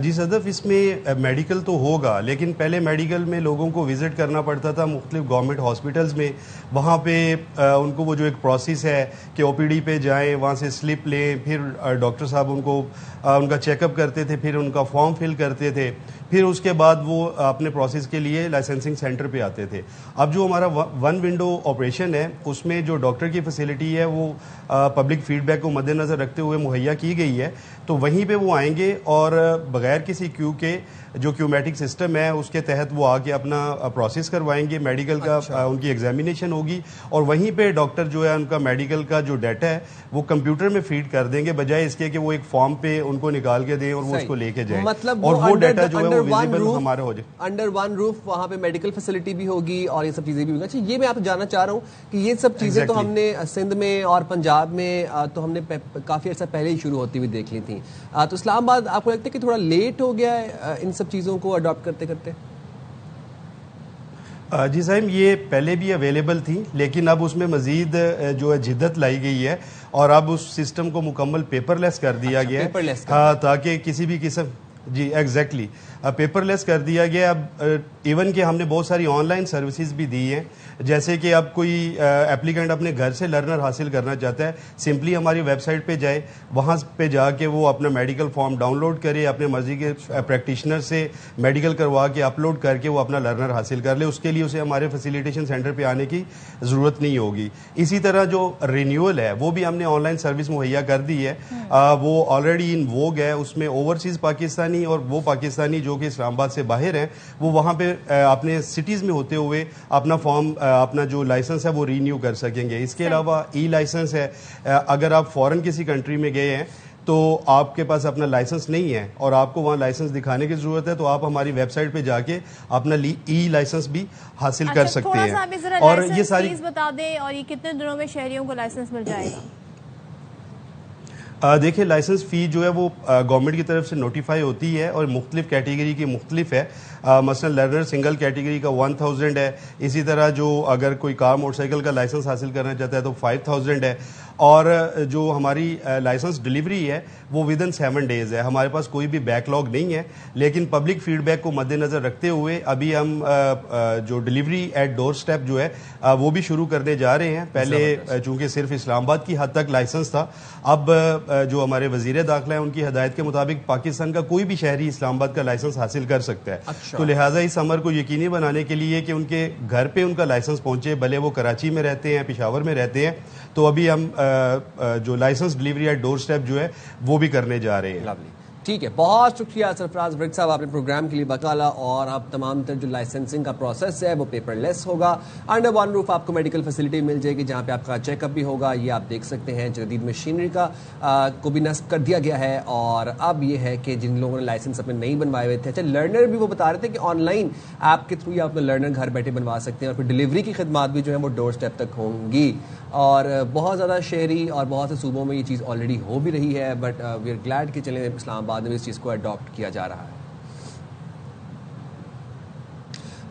Speaker 7: جی صدف، اس میں میڈیکل تو ہوگا لیکن پہلے میڈیکل میں لوگوں کو وزٹ کرنا پڑتا تھا مختلف گورنمنٹ ہاسپٹلز میں. وہاں پہ ان کو وہ جو ایک پروسیس ہے کہ OPD پہ جائیں، وہاں سے سلپ لیں، پھر ڈاکٹر صاحب ان کو ان کا چیک اپ کرتے تھے، پھر ان کا فارم فل کرتے تھے، پھر اس کے بعد وہ اپنے پروسیس کے لیے لائسنسنگ سینٹر پہ آتے تھے. اب جو ہمارا ون ونڈو آپریشن ہے اس میں جو ڈاکٹر کی فیسلٹی ہے وہ پبلک فیڈ بیک کو مد نظر رکھتے ہوئے مہیا کی گئی ہے. تو وہیں پہ وہ آئیں گے اور بغیر کسی کیو کے جو کیومیٹک سسٹم ہے اس کے تحت وہ آ کے اپنا پروسیس کروائیں گے. میڈیکل کا ان کی ایگزامینیشن ہوگی اور وہیں پہ ڈاکٹر جو ہے ان کا میڈیکل کا جو ڈیٹا ہے وہ کمپیوٹر میں فیڈ کر دیں گے بجائے اس کے کہ وہ ایک فارم پہ ان کو نکال کے دیں اور وہ اس کو لے کے جائیں.
Speaker 1: مطلب
Speaker 7: اور وہ ڈیٹا جو ہے وہ ویزیبل ہمارا ہو جائے.
Speaker 1: انڈر ون روف وہاں پہ میڈیکل فیسلٹی بھی ہوگی اور یہ سب چیزیں بھی ہوگی. اچھا یہ میں آپ جاننا چاہ رہا ہوں کہ یہ سب چیزیں تو ہم نے سندھ میں اور پنجاب میں تو ہم نے کافی عرصہ پہلے ہی شروع ہوتی ہوئی دیکھ لی تھیں. تو اسلام آباد آپ کو لگتا ہے کہ تھوڑا لیٹ ہو گیا ہے ان سب چیزوں کو اڈاپٹ کرتے کرتے؟
Speaker 7: جی صاحب، یہ پہلے بھی اویلیبل تھی لیکن اب اس میں مزید جو ہے جدت لائی گئی ہے اور اب اس سسٹم کو مکمل پیپر لیس کر دیا گیا ہے تاکہ کسی بھی قسم جی ایگزیکٹلی پیپر لیس کر دیا گیا. اب ایون کہ ہم نے بہت ساری آن لائن سروسز بھی دی ہیں جیسے کہ اب کوئی ایپلیکینٹ اپنے گھر سے لرنر حاصل کرنا چاہتا ہے، سمپلی ہماری ویب سائٹ پہ جائے، وہاں پہ جا کے وہ اپنا میڈیکل فارم ڈاؤن لوڈ کرے، اپنے مرضی کے پریکٹیشنر سے میڈیکل کروا کے اپلوڈ کر کے وہ اپنا لرنر حاصل کر لے. اس کے لیے اسے ہمارے فیسیلیٹیشن سینٹر پہ آنے کی ضرورت نہیں ہوگی. اسی طرح جو رینیول ہے وہ بھی ہم نے آن لائن سروس مہیا کر دی ہے، وہ آلریڈی ان ووگ ہے. اس میں اوورسیز پاکستانی اور وہ پاکستانی جو کہ اسلام آباد سے باہر ہیں وہ وہاں پہ اپنے سٹیز میں ہوتے ہوئے اپنا فارم اپنا جو لائسنس ہے وہ رینیو کر سکیں گے. اس کے علاوہ ای لائسنس ہے، اگر آپ فورن کسی کنٹری میں گئے ہیں تو آپ کے پاس اپنا لائسنس نہیں ہے اور آپ کو وہاں لائسنس دکھانے کی ضرورت ہے تو آپ ہماری ویب سائٹ پہ جا کے اپنا ای لائسنس بھی حاصل کر سکتے ہیں.
Speaker 2: اور یہ ساری بتا دیں اور یہ کتنے دنوں میں شہریوں کو لائسنس مل جائے گا؟
Speaker 7: دیکھیں لائسنس فی جو ہے وہ گورنمنٹ کی طرف سے نوٹیفائی ہوتی ہے اور مختلف کیٹیگری کی مختلف ہے. مثلا لرنر سنگل کیٹیگری کا 1000 ہے. اسی طرح جو اگر کوئی کار موٹر سائیکل کا لائسنس حاصل کرنا چاہتا ہے تو 5000 ہے. اور جو ہماری لائسنس ڈلیوری ہے وہ ود ان 7 days ہے. ہمارے پاس کوئی بھی بیک لاگ نہیں ہے لیکن پبلک فیڈ بیک کو مد نظر رکھتے ہوئے ابھی ہم جو ڈلیوری ایٹ ڈور اسٹیپ جو ہے وہ بھی شروع کرنے جا رہے ہیں. پہلے چونکہ صرف اسلام آباد کی حد تک لائسنس تھا، اب جو ہمارے وزیر داخلہ ہیں ان کی ہدایت کے مطابق پاکستان کا کوئی بھی شہری اسلام آباد کا لائسنس حاصل کر سکتا ہے. تو لہٰذا اس امر کو یقینی بنانے کے لیے کہ ان کے گھر پہ ان کا لائسنس پہنچے، بھلے وہ کراچی میں رہتے ہیں پشاور میں رہتے ہیں، تو ابھی ہم جو license delivery at doorstep جو ہے وہ بھی کرنے جا رہے ہیں.
Speaker 1: ٹھیک ہے, بہت شکریہ سرفراز برگ صاحب, آپ نے پروگرام کے لیے بقالا. اور اب تمام تر جو لائسنسنگ کا پروسیس ہے وہ پیپر لیس ہوگا. انڈر ون روف آپ کو میڈیکل فیسلٹی مل جائے گی جہاں پہ آپ کا چیک اپ بھی ہوگا. یہ آپ دیکھ سکتے ہیں جدید مشینری کا کو بھی نصب کر دیا گیا ہے. اور اب یہ ہے کہ جن لوگوں نے لائسنس اپنے نہیں بنوائے ہوئے تھے, اچھا لرنر بھی وہ بتا رہے تھے کہ آن لائن ایپ کے تھرو آپ اپنا لرنر گھر بیٹھے بنوا سکتے ہیں. اور پھر ڈلیوری کی خدمات بھی جو ہیں وہ ڈور اسٹیپ تک ہوں گی. اور بہت زیادہ شہری اور بہت سے صوبوں میں یہ چیز آلریڈی ہو بھی رہی ہے, بٹ وی آر گلیڈ کہ چلیں اسلام آباد میں اس چیز کو اڈاپٹ کیا جا رہا ہے.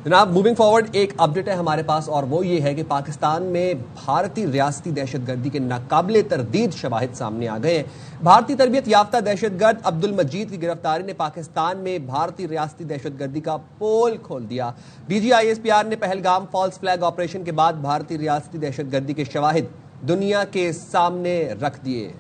Speaker 1: جناب موونگ فارورڈ ایک اپڈیٹ ہے ہمارے پاس, اور وہ یہ ہے کہ پاکستان میں بھارتی ریاستی دہشت گردی کے ناقابل تردید شواہد سامنے آ گئے ہیں. بھارتی تربیت یافتہ دہشت گرد عبد المجید کی گرفتاری نے پاکستان میں بھارتی ریاستی دہشت گردی کا پول کھول دیا. D G I S P R نے پہلگام فالس فلیگ آپریشن کے بعد بھارتی ریاستی دہشت گردی کے شواہد دنیا کے سامنے رکھ دیے.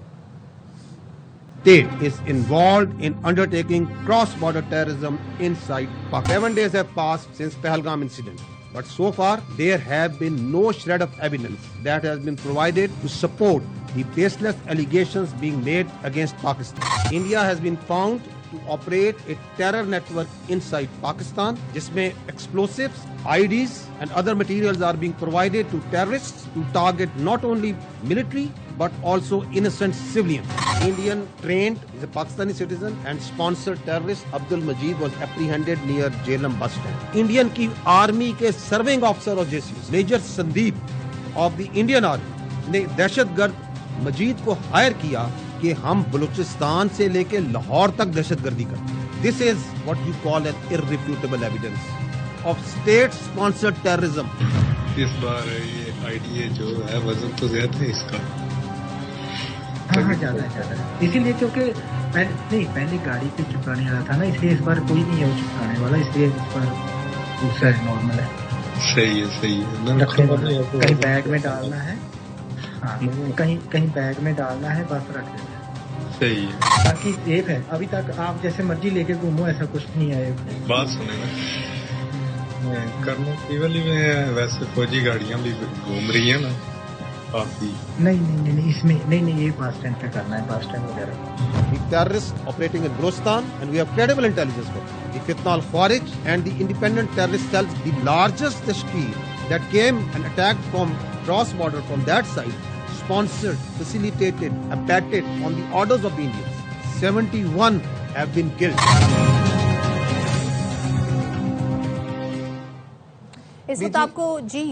Speaker 8: State is involved in undertaking cross-border terrorism inside Pakistan. 7 days have passed since Pahalgam incident, but so far there have been no shred of evidence that has been provided to support the baseless allegations being made against Pakistan. India has been found to operate a terror network inside Pakistan, jisme explosives, IEDs and other materials are being provided to terrorists to target not only military but also innocent civilians. Indian trained, is a Pakistani citizen and sponsored terrorist Abdul Majid was apprehended near Jhelum bus stand. Indian ki army ke serving officer of JCU Major Sandeep of the Indian Army ne dahshat gard Majid ko hire kiya کہ ہم بلوچستان سے لے کے لاہور تک دہشت گردی کرتے ہیں. This is what you call an irrefutable evidence of state sponsored terrorism.
Speaker 9: اس بار یہ آئیڈیا جو ہے وزن تو زیادہ ہے اس کا.
Speaker 10: ہاں زیادہ ہے, اسی لیے کیونکہ پہلے گاڑی پہ چپکانے والا تھا نا, اس لیے اس بار کوئی نہیں ہے وہ چپکانے والا, اس لیے اس بار دوسرا ہے, نارمل ہے.
Speaker 9: صحیح ہے.
Speaker 10: کہیں بیگ میں ڈالنا ہے, ہاں کہیں بیگ میں ڈالنا ہے, بس رکھ دینا ہے.
Speaker 9: صحیح ہے,
Speaker 10: باقی سیف ہے. ابھی تک آپ جیسے مرضی لے کے گھومو, ایسا کچھ نہیں ہے.
Speaker 9: بات سنیں نا, کرنل پیولی میں ویسے فوجی گاڑیاں بھی گھوم رہی ہیں نا کافی.
Speaker 10: نہیں اس میں نہیں, یہ بس اسٹینڈ پہ کرنا ہے, بس اسٹینڈ وغیرہ.
Speaker 8: The terrorists operating in Balochistan, and we have credible intelligence for them. The Fitna al-Khawarij and the independent terrorist cells, the largest tashkeel that came and attacked from cross-border from that side, sponsored, facilitated, abetted on the orders of the Indians. 71 have been killed.
Speaker 2: اس وقت آپ کو
Speaker 1: D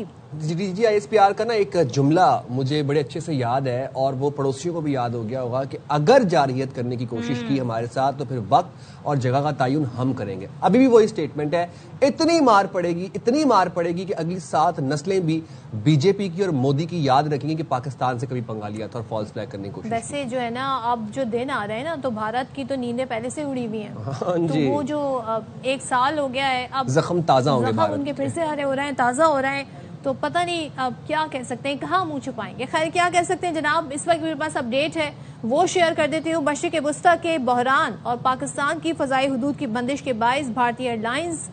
Speaker 1: G I S P R کا نا ایک جملہ مجھے بڑے اچھے سے یاد ہے, اور وہ پڑوسیوں کو بھی یاد ہو گیا ہوگا کہ اگر جارحیت کرنے کی کوشش کی ہمارے ساتھ تو پھر وقت اور جگہ کا تعین ہم کریں گے. ابھی بھی وہی اسٹیٹمنٹ ہے. اتنی مار پڑے گی کہ اگلی 7 نسلیں بھی بی جے پی کی اور مودی کی یاد رکھیں گی کہ پاکستان سے کبھی پنگا لیا تھا اور فالس فلیگ کرنے کی کوشش.
Speaker 2: ویسے جو ہے نا اب جو دن آ رہے ہیں نا, تو بھارت کی تو نیندیں پہلے سے اڑی ہوئی ہیں. تو وہ جو 1 سال ہو گیا ہے, اب
Speaker 1: زخم تازہ ہوں گے,
Speaker 2: ان کے پھر سے ہرے ہو رہے ہیں, تازہ ہو رہے ہیں. تو پتہ نہیں اب کیا کہہ سکتے ہیں, کہاں منہ چھپائیں گے. خیر کیا کہہ سکتے ہیں جناب, اس وقت میرے پاس اپڈیٹ ہے, وہ شیئر کر دیتی ہوں. مشرق وسطیٰ کے بحران اور پاکستان کی فضائی حدود کی بندش کے باعث بھارتی ایئر لائنز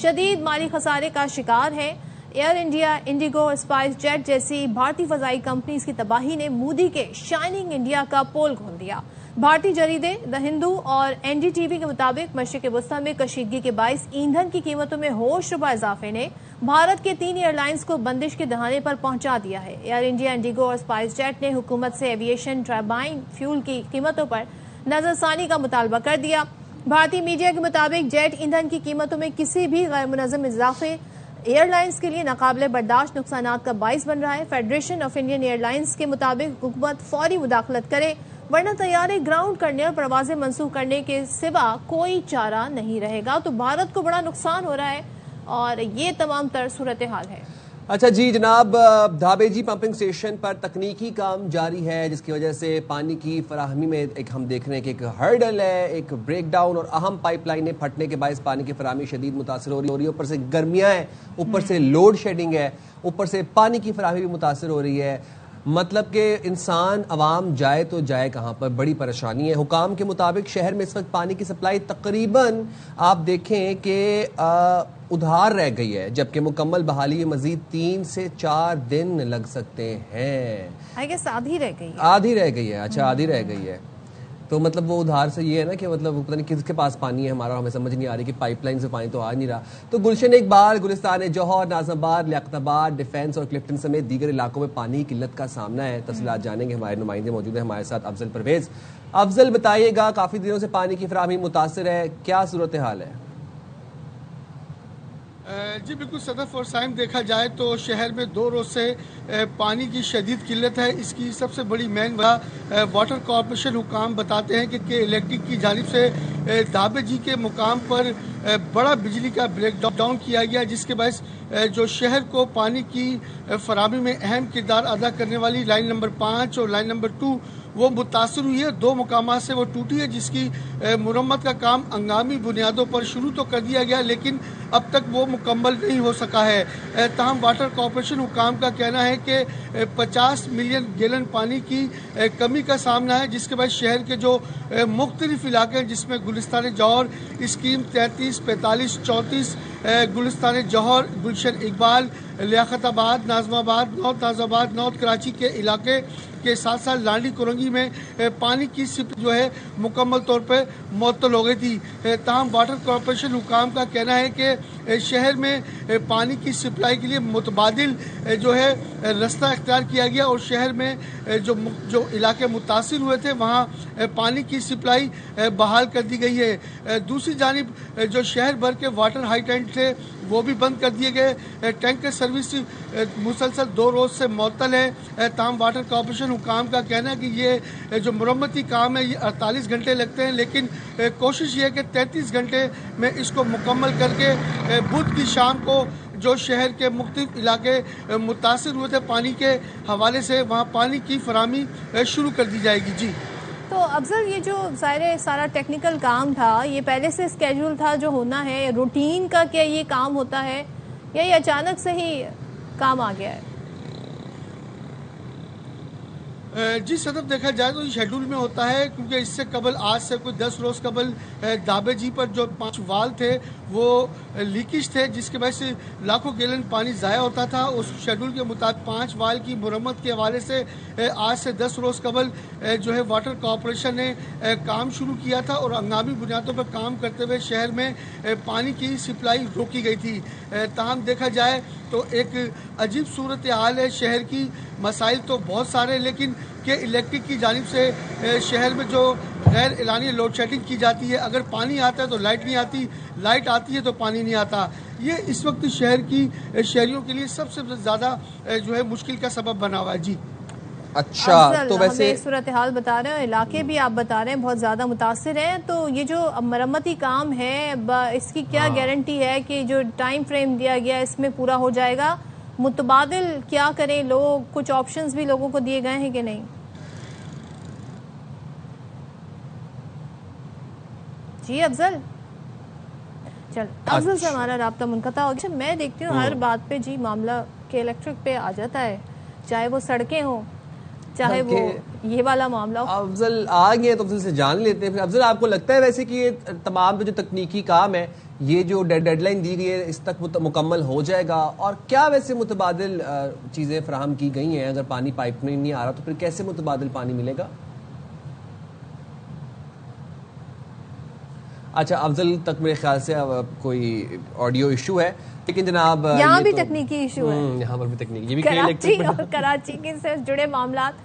Speaker 2: شدید مالی خسارے کا شکار ہے. ایئر انڈیا, انڈیگو, اسپائس جیٹ جیسی بھارتی فضائی کمپنیز کی تباہی نے مودی کے شائننگ انڈیا کا پول کھول دیا. بھارتی جریدے دا ہندو اور این ڈی ٹی وی کے مطابق مشرق وسطیٰ میں کشیدگی کے باعث ایندھن کی قیمتوں میں ہوش ربا اضافے نے بھارت کے 3 ایئر لائنز کو بندش کے دہانے پر پہنچا دیا ہے. ایئر انڈیا, انڈیگو اور اسپائس جیٹ نے حکومت سے ایویشن ٹربائن فیول کی قیمتوں پر نظر ثانی کا مطالبہ کر دیا. بھارتی میڈیا کے مطابق جیٹ ایندھن کی قیمتوں میں کسی بھی غیر منظم اضافے ایئر لائنز کے لیے ناقابل برداشت نقصانات کا باعث بن رہا ہے. Federation of Indian airlines کے مطابق حکومت فوری مداخلت کرے, ورنہ طیارے گراؤنڈ کرنے اور پروازیں منسوخ کرنے کے سوا کوئی چارہ نہیں رہے گا. تو بھارت کو بڑا نقصان ہو رہا ہے اور یہ تمام تر صورتحال ہے.
Speaker 1: اچھا جی جناب, دھابے جی پمپنگ اسٹیشن پر تکنیکی کام جاری ہے, جس کی وجہ سے پانی کی فراہمی میں ایک ہم دیکھ رہے ہیں کہ ایک ہرڈل ہے, ایک بریک ڈاؤن, اور اہم پائپ لائنیں پھٹنے کے باعث پانی کی فراہمی شدید متاثر ہو رہی ہے. اوپر سے گرمیاں ہیں, اوپر سے لوڈ شیڈنگ ہے, اوپر سے پانی کی فراہمی بھی متاثر ہو رہی ہے. مطلب کہ انسان عوام جائے تو جائے کہاں پر, بڑی پریشانی ہے. حکام کے مطابق شہر میں اس وقت پانی کی سپلائی تقریباً آپ دیکھیں کہ ادھار رہ گئی ہے, جبکہ مکمل بحالی میں مزید 3 سے 4 دن لگ سکتے ہیں.
Speaker 2: آئی گیس آدھی رہ گئی ہے.
Speaker 1: اچھا آدھی رہ گئی ہے. تو مطلب وہ ادھار سے یہ ہے نا کہ مطلب پتہ نہیں کس کے پاس پانی ہے ہمارا, ہمیں سمجھ نہیں آ رہی کہ پائپ لائن سے پانی تو آ نہیں رہا. تو گلشن اقبال, گلستان جوہر, ناظم آباد, لیاقت آباد, ڈیفینس اور کلفٹن سمیت دیگر علاقوں میں پانی کی قلت کا سامنا ہے. تفصیلات جانیں گے, ہمارے نمائندے موجود ہیں ہمارے ساتھ, افضل پرویز. افضل بتائیے گا, کافی دنوں سے پانی کی فراہمی متاثر ہے, کیا صورتحال ہے؟
Speaker 11: جی بالکل صدف اور سائم, دیکھا جائے تو شہر میں 2 روز سے پانی کی شدید قلت ہے. اس کی سب سے بڑی مین وجہ واٹر کارپوریشن حکام بتاتے ہیں کہ الیکٹرک کی جانب سے دھابے جی کے مقام پر بڑا بجلی کا بریک ڈاؤن کیا گیا, جس کے باعث جو شہر کو پانی کی فراہمی میں اہم کردار ادا کرنے والی لائن نمبر 5 اور لائن نمبر 2 وہ متاثر ہوئی ہے. 2 مقامات سے وہ ٹوٹی ہے, جس کی مرمت کا کام ہنگامی بنیادوں پر شروع تو کر دیا گیا, لیکن اب تک وہ مکمل نہیں ہو سکا ہے. تاہم واٹر کارپوریشن حکام کا کہنا ہے کہ 50 ملین گیلن پانی کی کمی کا سامنا ہے, جس کے بعد شہر کے جو مختلف علاقے ہیں, جس میں گلستان جوہر, اسکیم 33, 45, 34, گلستان جوہر, گلشن اقبال, لیاقت آباد, ناظم آباد, نارتھ ناظم آباد, نارتھ کراچی کے علاقے کے ساتھ ساتھ لانڈی کرنگی میں پانی کی سپلائی جو ہے مکمل طور پہ معطل ہو گئی تھی. تاہم واٹر کارپوریشن حکام کا کہنا ہے کہ شہر میں پانی کی سپلائی کے لیے متبادل جو ہے رستہ اختیار کیا گیا, اور شہر میں جو علاقے متاثر ہوئے تھے وہاں پانی کی سپلائی بحال کر دی گئی ہے. دوسری جانب جو شہر بھر کے واٹر ہائی ٹینک تھے وہ بھی بند کر دیے گئے. ٹینکر سروس مسلسل 2 روز سے معطل ہے. تاہم واٹر کارپوریشن حکام کا کہنا ہے کہ یہ جو مرمتی کام ہے یہ 48 گھنٹے لگتے ہیں, لیکن کوشش یہ ہے کہ 33 گھنٹے میں اس کو مکمل کر کے بدھ کی شام کو جو شہر کے مختلف علاقے متاثر ہوئے تھے پانی کے حوالے سے, وہاں پانی کی فراہمی شروع کر دی جائے گی. جی
Speaker 2: تو افضل, یہ جو سارا ٹیکنیکل کام تھا یہ پہلے سے اسکیجول تھا جو ہونا ہے, روٹین کا کیا یہ کام ہوتا ہے یا یہ اچانک سے ہی کام آ گیا ہے؟
Speaker 11: جی صدف, دیکھا جائے تو یہ شیڈول میں ہوتا ہے, کیونکہ اس سے قبل آج سے کوئی 10 روز قبل دھابے جی پر جو 5 وال تھے وہ لیکیج تھے, جس کے باعث لاکھوں گیلن پانی ضائع ہوتا تھا. اس شیڈول کے مطابق 5 وال کی مرمت کے حوالے سے آج سے 10 روز قبل جو ہے واٹر کارپوریشن نے کام شروع کیا تھا, اور ہنگامی بنیادوں پر کام کرتے ہوئے شہر میں پانی کی سپلائی روکی گئی تھی. تاہم دیکھا جائے تو ایک عجیب صورتحال ہے شہر کی. مسائل تو بہت سارے, لیکن کہ الیکٹرک کی جانب سے شہر میں جو غیر اعلانیہ لوڈ شیڈنگ کی جاتی ہے, اگر پانی آتا ہے تو لائٹ نہیں آتی, لائٹ آتی ہے تو پانی نہیں آتا. یہ اس وقت شہر کی شہریوں کے لیے سب سے زیادہ جو ہے مشکل کا سبب بنا ہوا ہے. جی
Speaker 1: اچھا, تو ویسے
Speaker 2: صورتحال بتا رہے ہیں, علاقے بھی آپ بتا رہے ہیں بہت زیادہ متاثر ہیں, تو یہ جو مرمتی کام ہے اس کی کیا گارنٹی ہے کہ جو ٹائم فریم دیا گیا اس میں پورا ہو جائے گا؟ متبادل کیا کریں لوگ, کچھ آپشنز بھی لوگوں کو دیے گئے ہیں کہ نہیں؟ جی افضل, چل افضل سے ہمارا رابطہ منقطع ہو گیا. میں دیکھتی ہوں ہر بات پہ جی معاملہ کہ الیکٹرک پہ آ جاتا ہے, چاہے وہ سڑکیں ہوں چاہے وہ یہ والا معاملہ ہو.
Speaker 1: افضل آ گئے تو افضل سے جان لیتے ہیں. افضل, آپ کو لگتا ہے ویسے کہ یہ تمام جو تکنیکی کام ہے یہ جو ڈیڈ لائن دی گئی ہے اس تک مکمل ہو جائے گا, اور کیا ویسے متبادل چیزیں فراہم کی گئی ہیں؟ اگر پانی پائپ میں نہیں آ رہا تو پھر کیسے متبادل پانی ملے گا؟ اچھا, افضل تک میرے خیال سے کوئی آڈیو ایشو ہے, لیکن جناب
Speaker 2: یہاں بھی تکنیکی ایشو ہے,
Speaker 1: یہاں پر بھی تکنیکی, یہ بھی
Speaker 2: کراچی اور کراچی کے سے جڑے معاملات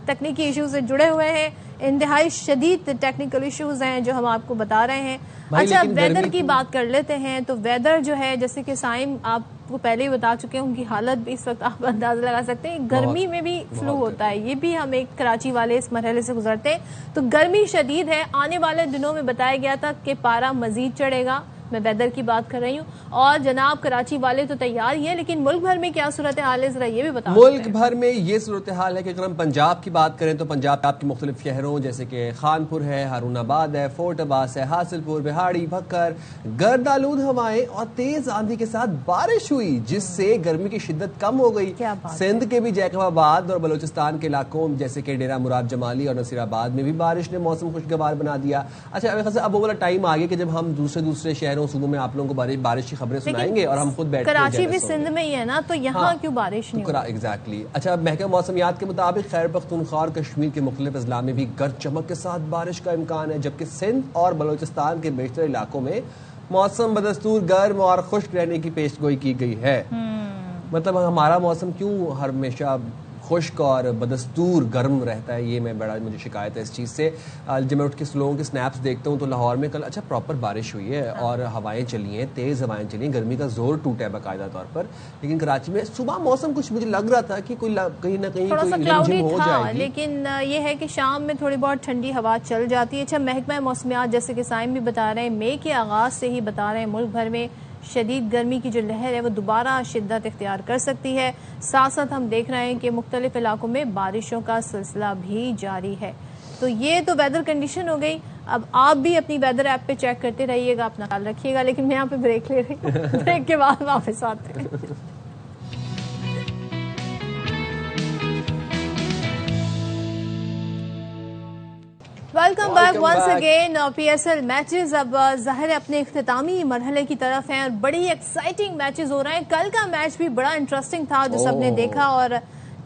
Speaker 2: تکنیکی ایشو سے جڑے ہوئے ہیں, انتہائی شدید ٹیکنیکل ایشوز ہیں جو ہم آپ کو بتا رہے ہیں. اچھا, ویدر کی بات کر لیتے ہیں. تو ویدر جو ہے جیسے کہ سائم آپ کو پہلے ہی بتا چکے ہیں, ان کی حالت بھی اس وقت آپ اندازہ لگا سکتے ہیں. گرمی میں بھی فلو ہوتا ہے, یہ بھی ہم ایک کراچی والے اس مرحلے سے گزرتے ہیں. تو گرمی شدید ہے, آنے والے دنوں میں بتایا گیا تھا کہ پارا مزید چڑھے گا. میں ویدر کی بات کر رہی ہوں, اور جناب کراچی والے تو تیار ہی ہیں, لیکن ملک بھر میں کیا صورتحال ہے ذرا یہ بھی بتا.
Speaker 1: ملک بھر میں یہ صورتحال ہے کہ اگر ہم پنجاب کی بات کریں تو پنجاب کے مختلف شہروں جیسے کہ خانپور ہے, ہارون آباد ہے, فورٹ عباس ہے, حاصل پور, بہاڑی, بھکر, گرد آلود ہوائیں اور تیز آندھی کے ساتھ بارش ہوئی, جس سے گرمی کی شدت کم ہو گئی. سندھ کے بھی جیکب آباد اور بلوچستان کے علاقوں جیسے کہ ڈیرہ مراد جمالی اور نصیر آباد میں بھی بارش نے موسم خوشگوار بنا دیا. اچھا, اب وہ والا ٹائم آ گیا کہ جب ہم دوسرے شہروں 9 صوبوں میں آپ لوگوں کو بارش کی خبریں سنائیں گے اور ہم خود بیٹھ کے
Speaker 2: کراچی بھی سندھ میں ہی ہے نا, تو یہاں کیوں بارش نہیں؟
Speaker 1: ایگزیکٹلی. اچھا, محکمہ موسمیات کے مطابق خیبر پختونخوا اور کشمیر کے مختلف اضلاع میں بھی گرج چمک کے ساتھ بارش کا امکان ہے, جبکہ سندھ اور بلوچستان کے بیشتر علاقوں میں موسم بدستور گرم اور خشک رہنے کی پیشگوئی کی گئی ہے. مطلب ہمارا موسم کیوں ہمیشہ خشک اور بدستور گرم رہتا ہے, یہ مجھے شکایت ہے اس چیز سے. جب میں اٹھ کے لوگوں کے سنیپس دیکھتا ہوں تو لاہور میں کل اچھا پراپر بارش ہوئی ہے اور ہوائیں چلی ہیں, تیز ہوائیں چلی ہیں, گرمی کا زور ٹوٹا ہے باقاعدہ طور پر. لیکن کراچی میں صبح موسم کچھ مجھے لگ رہا تھا کہ کوئی کہیں نہ کہیں
Speaker 2: تھوڑا سا کلاؤڈی
Speaker 1: ہو
Speaker 2: تھا,
Speaker 1: جائے گی,
Speaker 2: لیکن یہ ہے کہ شام میں تھوڑی بہت ٹھنڈی ہوا چل جاتی ہے. اچھا, محکمہ موسمیات جیسے کہ سائم بھی بتا رہے ہیں, مئی کے آغاز سے ہی بتا رہے ہیں ملک بھر میں شدید گرمی کی جو لہر ہے وہ دوبارہ شدت اختیار کر سکتی ہے. ساتھ ساتھ ہم دیکھ رہے ہیں کہ مختلف علاقوں میں بارشوں کا سلسلہ بھی جاری ہے. تو یہ تو ویدر کنڈیشن ہو گئی. اب آپ بھی اپنی ویدر ایپ پہ چیک کرتے رہیے گا, اپنا خیال رکھیے گا. لیکن میں یہاں پہ بریک لے رہی ہوں, بریک کے بعد واپس آتے ہیں. Welcome back once again. P S L matches اب ظاہر اپنے اختتامی مرحلے کی طرف ہیں اور بڑی ایکسائٹنگ میچز ہو رہے ہیں. کل کا میچ بھی بڑا انٹرسٹنگ تھا جو سب نے دیکھا, اور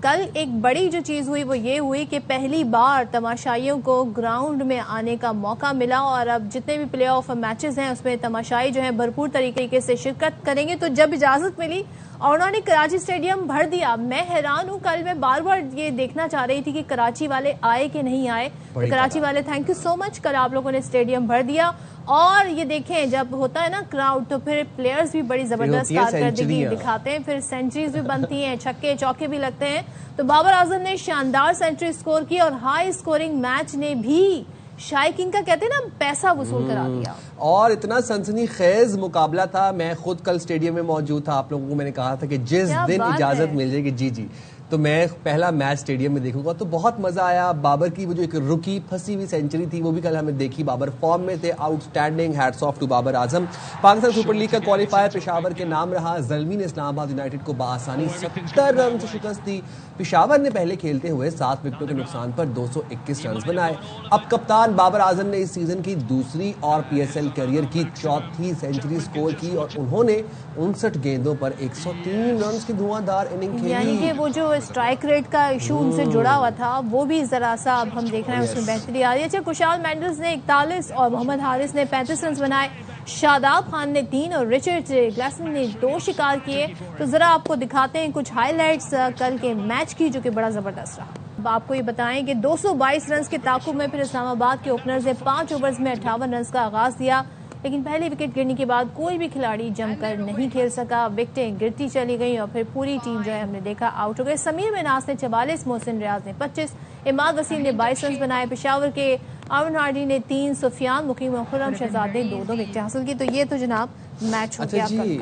Speaker 2: کل ایک بڑی جو چیز ہوئی وہ یہ ہوئی کہ پہلی بار تماشائیوں کو گراؤنڈ میں آنے کا موقع ملا, اور اب جتنے بھی پلے آف میچز ہیں اس میں تماشائی جو ہیں بھرپور طریقے سے شرکت کریں گے. تو جب اجازت ملی اور انہوں نے کراچی اسٹیڈیم بھر دیا, میں حیران ہوں. کل میں بار بار یہ دیکھنا چاہ رہی تھی کہ کراچی والے آئے کہ نہیں آئے. کراچی والے تھینک یو سو مچ, کل آپ لوگوں نے اسٹیڈیم بھر دیا. اور یہ دیکھیں جب ہوتا ہے نا کراؤڈ تو پھر پلیئرز بھی بڑی زبردست کارکردگی دکھاتے ہیں, پھر سینچریز بھی بنتی ہیں, چھکے چوکے بھی لگتے ہیں. تو بابر اعظم نے شاندار سینچری سکور کی اور ہائی سکورنگ میچ نے بھی شائقین کا کہتے ہیں نا پیسہ وصول کرا دیا.
Speaker 1: اور اتنا سنسنی خیز مقابلہ تھا. میں خود کل اسٹیڈیم میں موجود تھا. آپ لوگوں کو میں نے کہا تھا کہ جس دن اجازت مل جائے گی جی تو میں پہلا میچ اسٹیڈیم میں دیکھوں گا. تو بہت مزہ آیا. بابر کی وہ جو ایک رکی پھنسی ہوئی سینچری تھی وہ بھی کل ہمیں دیکھی. بابر فارم میں تھے, out standing, hats of two Babar Azam. Pakistan super league کا کوالیفائر پشاور کے نام رہا. زلمی نے اسلام آباد یونائیٹڈ کو بآسانی 70 رن سے شکست دی. پشاور نے پہلے کھیلتے ہوئے 7 وکٹوں کے نقصان پر 221 رنز بنائے. اب کپتان بابر اعظم نے اس سیزن کی دوسری اور پی ایس ایل کیریئر کی چوتھی سینچری سکور کی, اور انہوں نے 59 گیندوں پر 103 رنز کی دھواں دھار اننگ کھیلی.
Speaker 2: یعنی کہ وہ جو اسٹرائک ریٹ کا ایشو ان سے جڑا ہوا تھا وہ بھی ذرا سا اب ہم دیکھ رہے ہیں اس میں بہتری آ رہی ہے. اچھا, کشال مینڈلز نے 41 اور محمد حارث نے 35 رنز بنائے. شاداب خان نے 3 اور رچرڈ گلیسن نے 2 شکار کیے. تو ذرا آپ کو دکھاتے ہیں کچھ ہائی لائٹس کل کے میچ کی جو کہ بڑا زبردست رہا. اب آپ کو یہ بتائیں کہ 222 رنز کے تعاقب میں پھر اسلام آباد کے اوپنرز نے 5 اوورز میں 58 رنز کا آغاز دیا, لیکن پہلی وکٹ گرنے کے بعد کوئی بھی کھلاڑی جم کر نہیں کھیل سکا. وکٹیں گرتی چلی گئیں اور پھر پوری ٹیم جو ہے ہم نے دیکھا آؤٹ ہو گئے. سمیر مناس نے 44, محسن ریاض نے 25, اماد وسیم نے 22 رنز بنائے. پشاور کے آرون ہارڈی نے 3, سفیان مقیم اور خرم شہزاد نے 2 وکٹیں حاصل کی. تو یہ تو جناب میچ ہو گیا.
Speaker 1: جی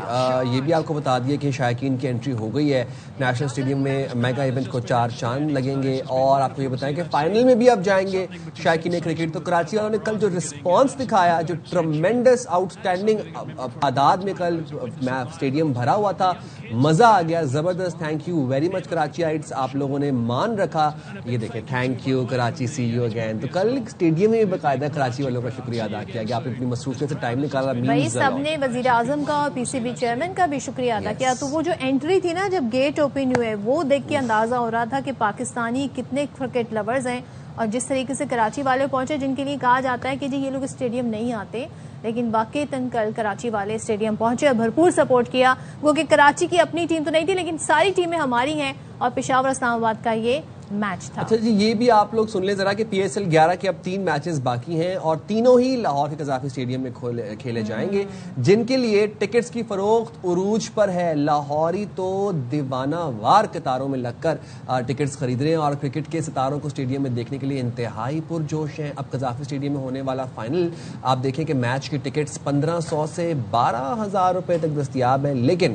Speaker 1: یہ بھی آپ کو بتا دیا کہ شائقین کی انٹری ہو گئی ہے. نیشنل اسٹیڈیم میں میگا ایونٹ کو 4 چاند لگیں گے, اور آپ کو یہ بتائیں کہ فائنل میں بھی اب جائیں گے شائقین کرکٹ. تو کراچی والوں نے کل جو رسپانس دکھایا, جو ٹرمینڈس آؤٹ اسٹینڈنگ تعداد میں کل اسٹیڈیم بھرا ہوا تھا, مزہ آ گیا, زبردست. Thank you very much Karachiites, آپ لوگوں نے مان رکھا. یہ دیکھیں, thank you Karachi, see you again. تو کل اسٹیڈیم میں باقاعدہ کراچی والوں کا شکریہ ادا کیا گیا. آپ نے اپنی مصروفیت سے ٹائم نکالا.
Speaker 2: بھائی سب نے وزیر اعظم کا اور پی سی بی چیئرمین کا بھی شکریہ ادا کیا. تو وہ جو انٹری تھی نا جب گیٹ اوپن ہوئے, وہ دیکھ کے اندازہ ہو رہا تھا کہ پاکستانی کتنے کرکٹ لورز ہیں, اور جس طریقے سے کراچی والے پہنچے جن کے لیے کہا جاتا ہے کہ جی یہ لوگ اسٹیڈیم نہیں آتے, لیکن واقعی کل کراچی والے اسٹیڈیم پہنچے اور بھرپور سپورٹ کیا. وہ کہ کراچی کی اپنی ٹیم تو نہیں تھی لیکن ساری ٹیمیں ہماری ہیں, اور پشاور اسلام آباد کا یہ میچ تھا.
Speaker 1: اچھا جی, یہ بھی آپ لوگ سن لیں ذرا کہ پی ایس ایل 11 کے اب 3 میچز باقی ہیں, اور تینوں ہی لاہور کے قذافی اسٹیڈیم میں کھیلے جائیں گے, جن کے لیے ٹکٹس کی فروخت عروج پر ہے. لاہوری تو دیوانہ وار قطاروں میں لگ کر ٹکٹس خرید رہے ہیں, اور کرکٹ کے ستاروں کو اسٹیڈیم میں دیکھنے کے لیے انتہائی پرجوش ہیں. اب قذافی اسٹیڈیم میں ہونے والا فائنل آپ دیکھیں کہ میچ کی ٹکٹس 1500 سے 12,000 روپے تک دستیاب ہیں, لیکن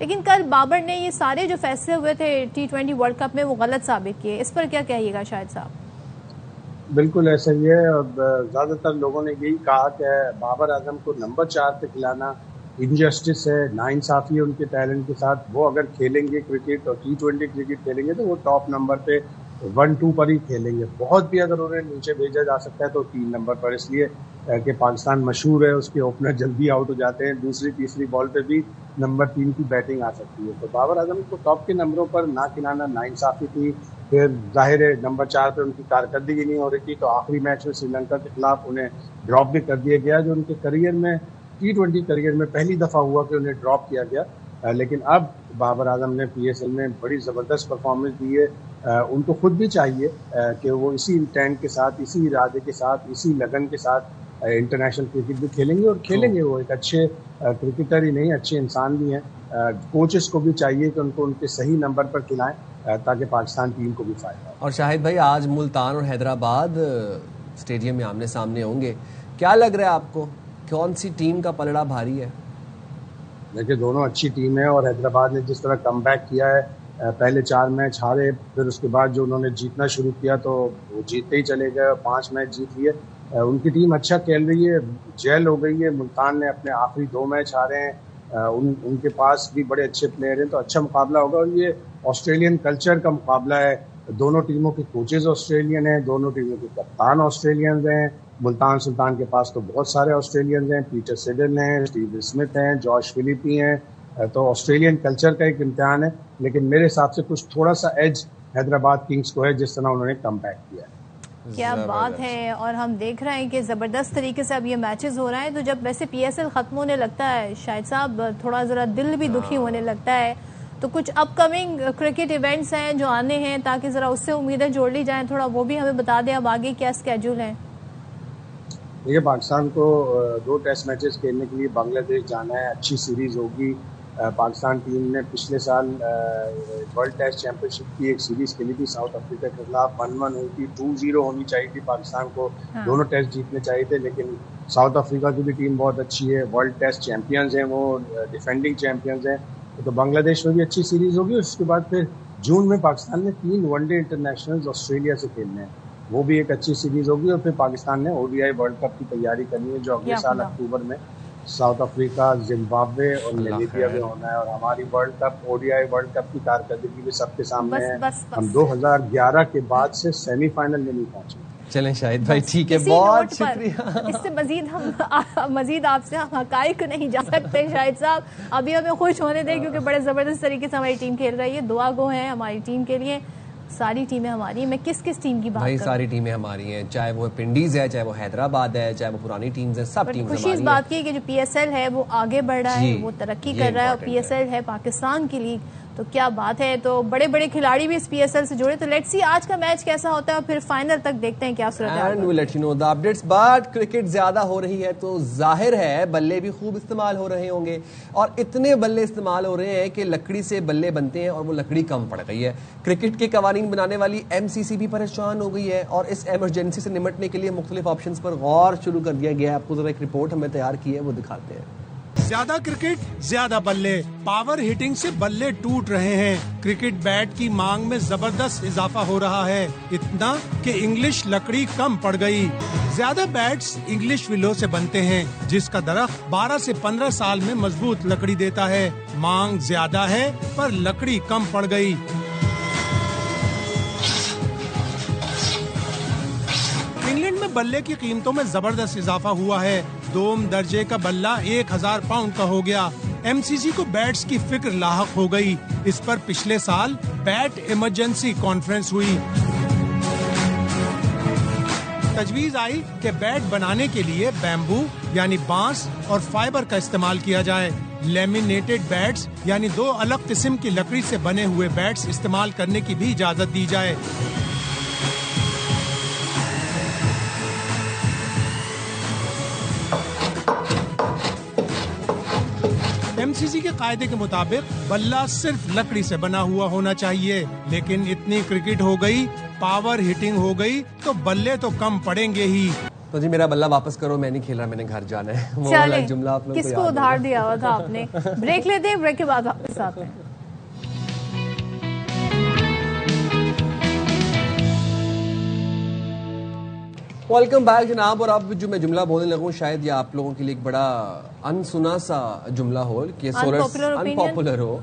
Speaker 2: لیکن کل بابر نے یہ سارے جو فیصلے ہوئے تھے T20 ورلڈ کپ میں وہ غلط ثابت کیے، اس پر کیا کہیے گا شاہد صاحب؟
Speaker 12: بالکل ایسا ہی ہے، اور زیادہ تر لوگوں نے یہی کہا کہ بابر اعظم کو نمبر 4 پہ کھلانا انجسٹس ہے، ناانصافی ہے ان کے ٹیلنٹ کے ساتھ. وہ اگر کھیلیں گے کرکٹ اور T20 کرکٹ کھیلیں گے تو وہ ٹاپ نمبر پہ 1-2 پر ہی کھیلیں گے. بہت بھی اگر انہیں نیچے بھیجا جا سکتا ہے تو 3 نمبر پر، اس لیے کہ پاکستان مشہور ہے اس کے اوپنر جلدی آؤٹ ہو جاتے ہیں، دوسری تیسری بال پہ بھی نمبر 3 کی بیٹنگ آ سکتی ہے. تو بابر اعظم کو ٹاپ کے نمبروں پر نہ کھلانا ناانصافی تھی. پھر ظاہر ہے نمبر 4 پہ ان کی کارکردگی نہیں ہو رہی تھی، تو آخری میچ میں سری لنکا کے خلاف انہیں ڈراپ بھی کر دیا گیا، جو ان کے کریئر میں T20 کریئر میں پہلی دفعہ ہوا کہ انہیں ڈراپ کیا گیا. لیکن اب بابر اعظم نے PSL میں بڑی زبردست پرفارمنس دی ہے. ان کو خود بھی چاہیے کہ وہ اسی انٹینٹ کے ساتھ، اسی ارادے کے ساتھ، اسی لگن کے ساتھ انٹرنیشنل کرکٹ بھی کھیلیں گے، اور کھیلیں گے. وہ ایک اچھے کرکٹر ہی نہیں، اچھے انسان بھی ہیں. کوچز کو بھی چاہیے کہ ان کو ان کے صحیح نمبر پر کھلائیں تاکہ پاکستان ٹیم کو بھی فائدہ ہو.
Speaker 1: اور شاہد بھائی آج ملتان اور حیدرآباد اسٹیڈیم میں آمنے سامنے ہوں گے، کیا لگ رہا ہے آپ کو کون سی ٹیم کا پلڑا بھاری ہے؟
Speaker 12: دیکھیے دونوں اچھی ٹیم ہے، اور حیدرآباد نے جس طرح کم بیک کیا ہے، پہلے 4 میچ ہارے، پھر اس کے بعد جو انہوں نے جیتنا شروع کیا تو وہ جیتتے ہی چلے گئے، 5 میچ جیت لیے. ان کی ٹیم اچھا کھیل رہی ہے، جیل ہو گئی ہے. ملتان نے اپنے آخری 2 میچ ہارے ہیں، ان کے پاس بھی بڑے اچھے پلیئر ہیں، تو اچھا مقابلہ ہوگا. اور یہ آسٹریلین کلچر کا مقابلہ ہے، دونوں ٹیموں کے کوچز آسٹریلین ہیں، دونوں ٹیموں کے کپتان آسٹریلینز ہیں. ملتان سلطان کے پاس تو بہت سارے آسٹریلینز ہیں، پیٹر سیڈل ہیں، اسٹیو اسمتھ ہیں، جارج فلپی ہیں. تو آسٹریلین کلچر کا ایک امتحان ہے، لیکن میرے حساب سے کچھ تھوڑا سا ایج حیدرآباد کنگز کو ہے جس طرح انہوں نے کم بیک کیا ہے.
Speaker 2: کیا بات ہے، اور ہم دیکھ رہے ہیں کہ زبردست طریقے سے اب یہ میچز ہو رہے ہیں. تو جب ویسے PSL ختم ہونے لگتا ہے شاہد صاحب، تھوڑا ذرا دل بھی دکھی ہونے لگتا ہے. تو کچھ اپ کمنگ کرکٹ ایونٹس ہیں جو آنے ہیں، تاکہ ذرا اس سے امیدیں جوڑ لی جائیں، تھوڑا وہ بھی ہمیں بتا دیں. اب آگے کیا اسکیڈول ہے؟
Speaker 12: دیکھیے پاکستان کو 2 ٹیسٹ میچز کھیلنے کے لیے بنگلہ دیش جانا ہے، اچھی سیریز ہوگی. پاکستان ٹیم نے پچھلے سال ورلڈ ٹیسٹ چیمپئن شپ کی ایک سیریز کھیلی تھی ساؤتھ افریقہ کے خلاف، 1-1 ہوئی تھی. 2-0 ہونی چاہیے تھی پاکستان کو، دونوں ٹیسٹ جیتنے چاہیے تھے. لیکن ساؤتھ افریقہ کی بھی ٹیم بہت اچھی ہے، ورلڈ ٹیسٹ چیمپئنز ہیں، وہ ڈیفینڈنگ چیمپئنز ہیں. تو بنگلہ دیش میں بھی اچھی سیریز ہوگی. اس کے بعد پھر جون میں پاکستان نے 3 ون ڈے انٹرنیشنلز آسٹریلیا سے کھیلنے ہیں، وہ بھی ایک اچھی سیریز ہوگی. اور پھر پاکستان نے ODI ورلڈ کپ کی تیاری کرنی ہے جو اگلے سال اکتوبر میں ساؤتھ افریقہ، زمبابوے اور نامیبیا میں ہونا ہے. اور ہماری world cup ODI world cup کی کارکردگی بھی سب کے سامنے ہے. ہم 2011 کے بعد سے سیمی فائنل میں نہیں پہنچے.
Speaker 1: چلیں شاہد بھائی ٹھیک ہے، بہت شکریہ.
Speaker 2: اس سے مزید آپ سے ہم حقائق نہیں جا سکتے شاہد صاحب. ابھی ہمیں خوش ہونے دیں کیونکہ بڑے زبردست طریقے سے ہماری ٹیم کھیل رہی ہے. دعا گو ہیں ہماری ٹیم کے لیے. ساری ٹیمیں ہماری ہیں. میں کس ٹیم کی بات
Speaker 1: بھائی
Speaker 2: کروں؟
Speaker 1: ساری ٹیمیں ہماری ہیں، چاہے وہ پنڈیز ہے، چاہے وہ حیدرآباد ہے، چاہے وہ پرانی ٹیمز ہیں، سب ٹیمز ہماری ہیں.
Speaker 2: خوشی اس بات کی ہے کہ جو PSL ہے وہ آگے بڑھ رہا ہے، وہ ترقی کر رہا ہے. اور PSL ہے پاکستان کی لیگ، تو کیا بات ہے. تو بڑے بڑے کھلاڑی بھی اس PSL سے جڑے. تو لیٹس سی آج کا میچ کیسا ہوتا ہے اور پھر فائنل تک دیکھتے ہیں کیا صورتحال ہے.
Speaker 1: And we let you know the updates. But cricket زیادہ ہو رہی ہے تو ظاہر ہے بلے بھی خوب استعمال ہو رہے ہوں گے، اور اتنے بلے استعمال ہو رہے ہیں کہ لکڑی سے بلے بنتے ہیں اور وہ لکڑی کم پڑ گئی ہے. کرکٹ کے قوانین بنانے والی MCC بھی پریشان ہو گئی ہے، اور اس ایمرجنسی سے نمٹنے کے لیے مختلف آپشنز پر غور شروع کر دیا گیا ہے. آپ کو ذرا ایک رپورٹ ہمیں تیار کی ہے، وہ دکھاتے ہیں.
Speaker 13: زیادہ کرکٹ زیادہ بلے، پاور ہٹنگ سے بلے ٹوٹ رہے ہیں. کرکٹ بیٹ کی مانگ میں زبردست اضافہ ہو رہا ہے، اتنا کہ انگلش لکڑی کم پڑ گئی. زیادہ بیٹس انگلش ولو سے بنتے ہیں جس کا درخت 12 سے 15 سال میں مضبوط لکڑی دیتا ہے. مانگ زیادہ ہے پر لکڑی کم پڑ گئی. انگلینڈ میں بلے کی قیمتوں میں زبردست اضافہ ہوا ہے. دوم درجے کا بلہ 1000 پاؤنڈ کا ہو گیا. MCC کو بیٹس کی فکر لاحق ہو گئی. اس پر پچھلے سال بیٹ ایمرجنسی کانفرنس ہوئی. تجویز آئی کہ بیٹ بنانے کے لیے بیمبو یعنی بانس اور فائبر کا استعمال کیا جائے. لیمینیٹڈ بیٹس یعنی 2 الگ قسم کی لکڑی سے بنے ہوئے بیٹس استعمال کرنے کی بھی اجازت دی جائے. MCC کے قاعدے کے مطابق بلہ صرف لکڑی سے بنا ہوا ہونا چاہیے، لیکن اتنی کرکٹ ہو گئی، پاور ہٹنگ ہو گئی تو بلے تو کم پڑیں گے ہی.
Speaker 1: تو جی میرا بلہ واپس کرو، میں نہیں کھیل رہا، میں نے گھر جانا ہے. وہ والا
Speaker 2: چلیں
Speaker 1: جملہ آپ لوگوں
Speaker 2: کس کو ادھار دیا ہوا تھا آپ نے. بریک لیتے ہیں، بریک کے بعد واپس آتے ہیں.
Speaker 1: ویلکم بیک جناب. اور اب جو میں جملہ بولنے لگوں شاید یہ آپ لوگوں کے لیے ایک بڑا انسنا سا جملہ ہو کہ انپاپولر ہو.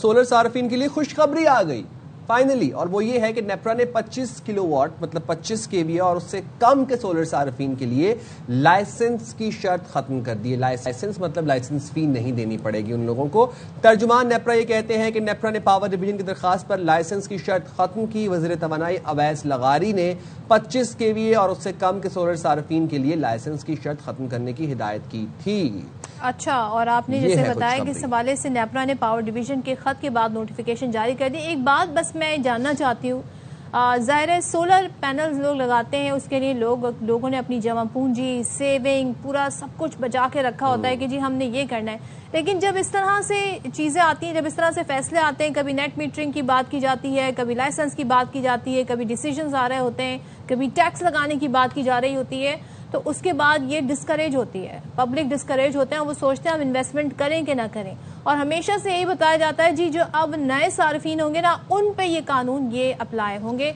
Speaker 1: سولر صارفین کے لیے خوشخبری آ گئی فائنلی، اور وہ یہ ہے کہ نیپرا نے 25 کلو واٹ مطلب 25 kVA اور اس سے کم کے سولر صارفین کے لیے لائسنس کی شرط ختم کر دی ہے. لائسنس مطلب لائسنس فی نہیں دینی پڑے گی ان لوگوں کو. ترجمان نیپرا یہ کہتے ہیں کہ نیپرا نے پاور ڈویژن کی درخواست پر لائسنس کی شرط ختم کی. وزیر توانائی اویس لغاری نے 25 kVA اور اس سے کم کے سولر صارفین کے لیے لائسنس کی شرط ختم کرنے کی ہدایت کی تھی.
Speaker 2: اچھا، اور آپ نے جیسے بتایا کہ اس حوالے سے نیپرا نے پاور ڈویژن کے خط کے بعد نوٹیفیکیشن جاری کر دی. ایک بات بس میں جاننا چاہتی ہوں، ظاہر ہے سولر پینلز لوگ لگاتے ہیں، اس کے لیے لوگوں نے اپنی جمع پونجی، سیونگ، پورا سب کچھ بچا کے رکھا ہوتا ہے کہ جی ہم نے یہ کرنا ہے. لیکن جب اس طرح سے چیزیں آتی ہیں، جب اس طرح سے فیصلے آتے ہیں، کبھی نیٹ میٹرنگ کی بات کی جاتی ہے، کبھی لائسنس کی بات کی جاتی ہے، کبھی ڈیسیجنز آ رہے ہوتے ہیں، کبھی ٹیکس لگانے کی بات کی جا رہی ہوتی ہے، تو اس کے بعد یہ ڈسکریج ہوتی ہے، پبلک ڈسکریج ہوتے ہیں. وہ سوچتے ہیں ہم انویسٹمنٹ کریں کہ نہ کریں. اور ہمیشہ سے یہی بتایا جاتا ہے جی جو اب نئے صارفین ہوں گے نا ان پہ یہ قانون یہ اپلائی ہوں گے.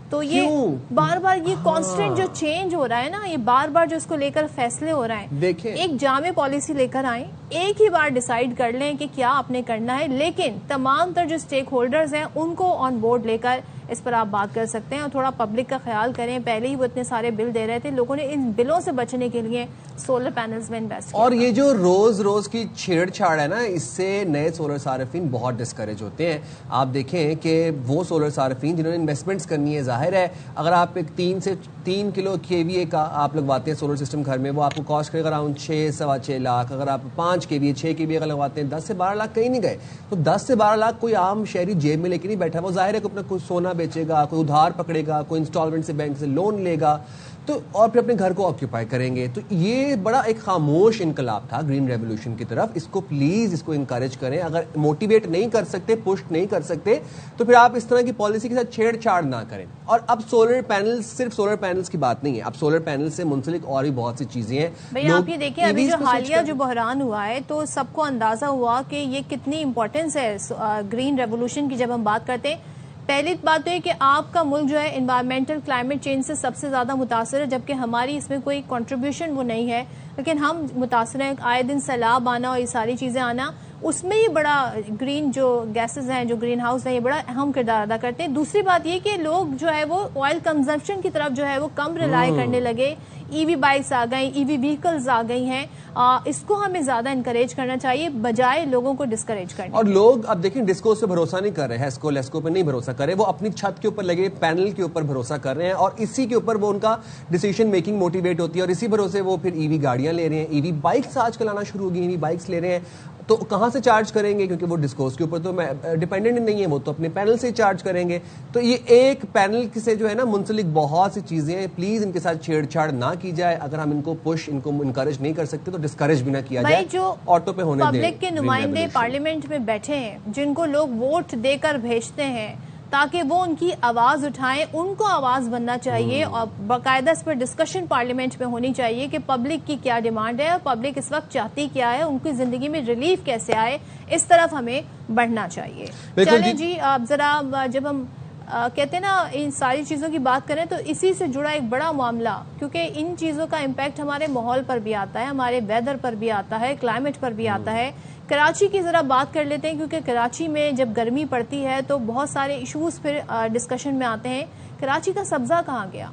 Speaker 2: تو یہ بار بار یہ کانسٹنٹ جو چینج ہو رہا ہے نا، یہ بار بار جو اس کو لے کر فیصلے ہو رہے ہیں، ایک جامع پالیسی لے کر آئیں، ایک ہی بار ڈیسائیڈ کر لیں کہ کیا آپ نے کرنا ہے. لیکن تمام تر جو اسٹیک ہولڈرز ہیں ان کو آن بورڈ لے کر اس پر آپ بات کر سکتے ہیں. اور تھوڑا پبلک کا خیال کریں. پہلے ہی وہ اتنے سارے بل دے رہے تھے، لوگوں نے ان بلوں سے بچنے کے لیے سولر پینلز میں انویسٹ کیا.
Speaker 1: اور یہ جو روز کی چھیڑ چھاڑ ہے نا، اس سے نئے سولر صارفین بہت ڈسکریج ہوتے ہیں. آپ دیکھیں کہ وہ سولر صارفین جنہوں نے انویسٹمنٹس کرنی ہے، ظاہر ہے اگر آپ ایک 3 کلو kVA کا آپ لگواتے ہیں سولر سسٹم گھر میں، وہ آپ کو کاسٹ کرے گا اراؤنڈ 6-6.25 لاکھ. اگر آپ 5 kVA 6 kVA کا لگواتے ہیں 10 سے 12 لاکھ کہیں نہیں گئے. تو 10 سے 12 لاکھ کوئی عام شہری جیب میں لے کے نہیں بیٹھا. وہ ظاہر ہے کہ اپنا کوئی سونا بیچے گا، کوئی ادھار پکڑے گا، کوئی انسٹالمنٹ سے بینک سے لون لے گا، تو اور پھر اپنے گھر کو آکیوپائی کریں گے. تو یہ بڑا ایک خاموش انقلاب تھا گرین ریولوشن کی طرف. اس کو پلیز اس کو انکریج کریں. اگر موٹیویٹ نہیں کر سکتے، پش نہیں کر سکتے، تو پھر آپ اس طرح کی پالیسی کے ساتھ چھیڑ چھاڑ نہ کریں. اور اب سولر پینل صرف سولر پینلز کی بات نہیں ہے، اب سولر پینل سے منسلک اور بھی بہت سی چیزیں ہیں.
Speaker 2: بھئی آپ یہ دیکھیں ابھی جو حالیہ جو بحران ہوا ہے تو سب کو اندازہ ہوا کہ یہ کتنی امپورٹنس ہے گرین ریولوشن کی. جب ہم بات کرتے ہیں، پہلی بات تو یہ کہ آپ کا ملک جو ہے انوائرمنٹل کلائمیٹ چینج سے سب سے زیادہ متاثر ہے، جبکہ ہماری اس میں کوئی کنٹریبیوشن وہ نہیں ہے، لیکن ہم متاثر ہیں. آئے دن سیلاب آنا اور یہ ساری چیزیں آنا، اس میں یہ بڑا گرین جو گیسز ہیں، جو گرین ہاؤس ہیں، یہ بڑا اہم کردار ادا کرتے ہیں. دوسری بات یہ کہ لوگ جو ہے وہ آئل کنزمپشن کی طرف جو ہے وہ کم ریلائی کرنے لگے. ای وی بائکس آ گئی، ای وی ویکلز آ گئی ہیں. اس کو ہمیں زیادہ انکریج کرنا چاہیے بجائے لوگوں کو ڈسکریج کرنے.
Speaker 1: اور لوگ اب دیکھیں ڈسکو سے بھروسہ نہیں کر رہے ہیں، ہیسکو لیسکو پہ نہیں بھروسہ کر رہے، وہ اپنی چھت کے اوپر لگے پینل کے اوپر بھروسہ کر رہے ہیں، اور اسی کے اوپر وہ ان کا ڈیسیژن میکنگ موٹیویٹ ہوتی ہے، اور اسی بھروسے وہ پھر ای وی گاڑیاں لے رہے ہیں. ای وی بائکس آج کل آنا شروع ہو گئی، ای وی بائکس لے رہے ہیں. تو کہاں سے چارج کریں گے؟ کیونکہ وہ ڈسکوز کے اوپر تو ڈیپینڈنٹ نہیں ہے، وہ تو اپنے پینل سے چارج کریں گے. تو یہ ایک پینل سے جو ہے نا منسلک بہت سی چیزیں ہیں. پلیز ان کے ساتھ چھیڑ چھاڑ نہ کی جائے. اگر ہم ان کو ان کو انکریج نہیں کر سکتے تو ڈسکریج بھی نہ کیا جائے.
Speaker 2: جو
Speaker 1: آٹو پہ ہونے دیں.
Speaker 2: پبلک کے نمائندے پارلیمنٹ میں بیٹھے ہیں، جن کو لوگ ووٹ دے کر بھیجتے ہیں تاکہ وہ ان کی آواز اٹھائیں، ان کو آواز بننا چاہیے، اور باقاعدہ اس پر ڈسکشن پارلیمنٹ میں ہونی چاہیے کہ پبلک کی کیا ڈیمانڈ ہے، پبلک اس وقت چاہتی کیا ہے، ان کی زندگی میں ریلیف کیسے آئے، اس طرف ہمیں بڑھنا چاہیے. چلیں جی، آپ ذرا جب ہم کہتے ہیں نا ان ساری چیزوں کی بات کریں تو اسی سے جڑا ایک بڑا معاملہ، کیونکہ ان چیزوں کا امپیکٹ ہمارے ماحول پر بھی آتا ہے، ہمارے ویدر پر بھی آتا ہے، کلائمیٹ پر بھی آتا ہے. کراچی کی ذرا بات کر لیتے ہیں، کیونکہ کراچی میں جب گرمی پڑتی ہے تو بہت سارے ایشوز پھر ڈسکشن میں آتے ہیں. کراچی کا سبزہ کہاں گیا؟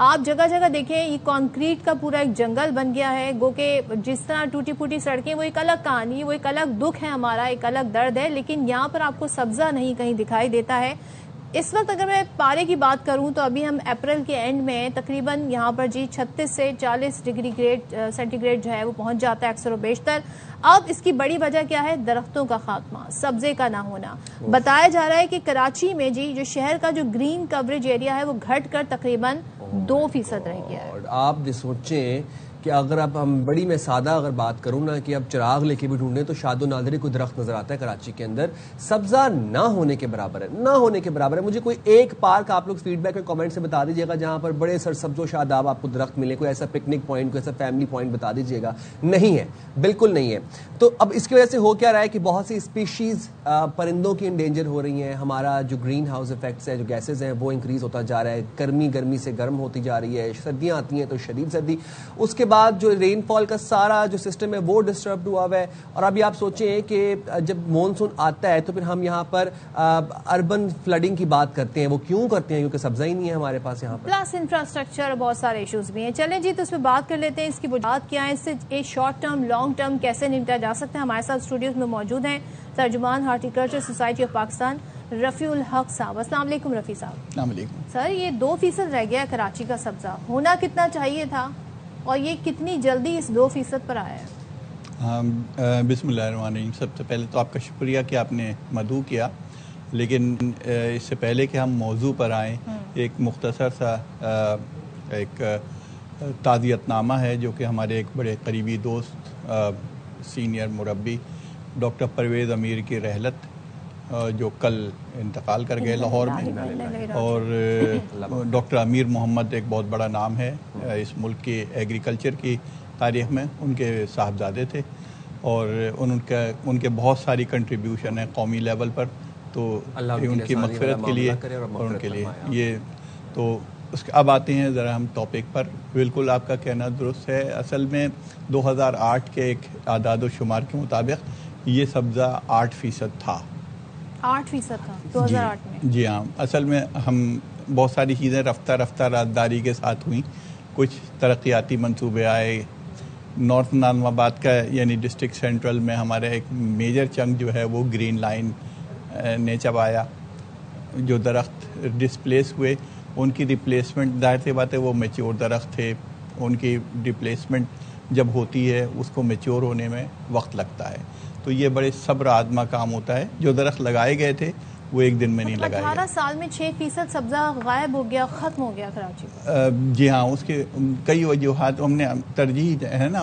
Speaker 2: آپ جگہ جگہ دیکھیں، یہ کانکریٹ کا پورا ایک جنگل بن گیا ہے. گو کہ جس طرح ٹوٹی پھوٹی سڑکیں، وہ ایک الگ کہانی، وہ ایک الگ دکھ ہے ہمارا، ایک الگ درد ہے. لیکن یہاں پر آپ کو سبزہ نہیں کہیں دکھائی دیتا ہے. اس وقت اگر میں پارے کی بات کروں تو ابھی ہم اپریل کے اینڈ میں تقریباً یہاں پر 36 سے 40 ڈگری سینٹی گریڈ جو ہے وہ پہنچ جاتا ہے اکثر و بیشتر. اب اس کی بڑی وجہ کیا ہے؟ درختوں کا خاتمہ، سبزے کا نہ ہونا. بتایا جا رہا ہے کہ کراچی میں جی جو شہر کا جو گرین کوریج ایریا ہے وہ گھٹ کر تقریباً 2% رہ گیا ہے.
Speaker 1: آپ سوچیں کہ اگر اب ہم بڑی میں سادہ اگر بات کروں نا کہ اب چراغ لے کے بھی ڈھونڈیں تو شاد و نادر کوئی درخت نظر آتا ہے کراچی کے اندر. سبزہ نہ ہونے کے برابر ہے, نہ ہونے کے برابر ہے. مجھے کوئی ایک پارک آپ لوگ فیڈ بیک میں کامنٹ سے بتا دیجیے گا جہاں پر بڑے سرسبز و شاداب آپ کو درخت ملے, کوئی ایسا پکنک پوائنٹ, کوئی ایسا فیملی پوائنٹ بتا دیجیے گا. نہیں ہے, بالکل نہیں ہے. تو اب اس کی وجہ سے ہو کیا رہا ہے کہ بہت سی اسپیشیز پرندوں کی انڈینجر ہو رہی ہیں. ہمارا جو گرین ہاؤس افیکٹس ہے, جو گیسز ہیں, وہ انکریز ہوتا جا رہا ہے. گرمی سے گرم ہوتی جا رہی ہے, سردیاں آتی ہیں تو شدید سردی. اس کے بعد جو رین فال کا سارا جو سسٹم ہے وہ ڈسٹربڈ ہوا ہوا ہے. اور ابھی آپ سوچیں کہ جب مونسون آتا ہے تو پھر ہم یہاں پر اربن فلڈنگ کی بات کرتے ہیں. وہ کیوں کرتے ہیں؟ کیونکہ سبزہ ہی نہیں ہے ہمارے پاس یہاں پر,
Speaker 2: پلس انفراسٹرکچر, بہت سارے ایشوز بھی ہیں. چلیں جی, تو اس پہ بات کر لیتے ہیں, اس کی وجوہات کیا ہیں, اس سے ایک شارٹ ٹرم لانگ ٹرم کیسے نمٹا جا سکتا ہے. ہمارے ساتھ اسٹوڈیوز میں موجود ہیں ترجمان horticulture society of Pakistan Rafi الحق صاحب. السلام علیکم رفیع صاحب.
Speaker 14: السلام علیکم
Speaker 2: سر. یہ 2% رہ گیا کراچی کا سبزہ, ہونا کتنا چاہیے تھا اور یہ کتنی جلدی اس 2% پر آیا ہے؟
Speaker 14: بسم اللہ الرحمن الرحیم. سب سے پہلے تو آپ کا شکریہ کہ آپ نے مدعو کیا, لیکن اس سے پہلے کہ ہم موضوع پر آئیں, ایک مختصر سا ایک تعزیت نامہ ہے جو کہ ہمارے ایک بڑے قریبی دوست سینئر مربی ڈاکٹر پرویز امیر کی رحلت جو کل انتقال کر گئے لاہور میں, اور ڈاکٹر امیر محمد ایک بہت بڑا نام ہے اس ملک کے ایگریکلچر کی تاریخ میں. ان کے صاحبزادے تھے اور ان کے بہت ساری کنٹریبیوشن ہیں قومی لیول پر, تو ان کی مغفرت کے لیے اور ان کے لیے یہ تو اس کے اب آتے ہیں ذرا ہم ٹاپک پر. بالکل آپ کا کہنا درست ہے. اصل میں 2008 کے ایک اعداد و شمار کے مطابق یہ سبزہ 8% تھا.
Speaker 2: 8% تھا 2008 میں؟
Speaker 14: جی ہاں. اصل میں ہم بہت ساری چیزیں رفتہ رازداری کے ساتھ ہوئیں. کچھ ترقیاتی منصوبے آئے. نارتھ نظام آباد کا یعنی ڈسٹرکٹ سینٹرل میں ہمارا ایک میجر چنک جو ہے وہ گرین لائن نے چبایا. جو درخت ڈسپلیس ہوئے ان کی ریپلیسمنٹ, ظاہر سی بات ہے وہ میچور درخت تھے, ان کی ریپلیسمنٹ جب ہوتی ہے اس کو میچور ہونے میں وقت لگتا ہے. تو یہ بڑے صبر آزما کام ہوتا ہے. جو درخت لگائے گئے تھے وہ ایک دن میں نہیں لگائے گئے.
Speaker 2: 18 سال میں 6% سبزہ غائب ہو گیا, ختم ہو گیا کراچی.
Speaker 14: جی ہاں, اس کے کئی وجوہات. ہم نے ترجیح ہے نا,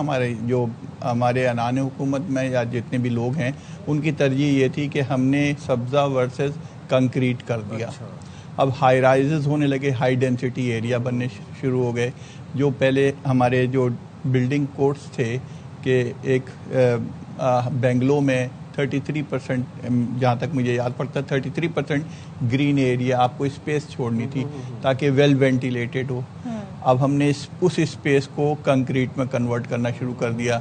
Speaker 14: ہمارے عنان حکومت میں یا جتنے بھی لوگ ہیں ان کی ترجیح یہ تھی کہ ہم نے سبزہ ورسز کنکریٹ کر دیا. اب ہائی رائزز ہونے لگے, ہائی ڈینسٹی ایریا بننے شروع ہو گئے. جو پہلے ہمارے جو بلڈنگ کوڈس تھے کہ ایک بنگلو میں 33%, جہاں تک مجھے یاد پڑتا ہے 33% گرین ایریا آپ کو اسپیس چھوڑنی تھی تاکہ ویل وینٹیلیٹڈ ہو. اب ہم نے اس اسپیس کو کنکریٹ میں کنورٹ کرنا شروع کر دیا.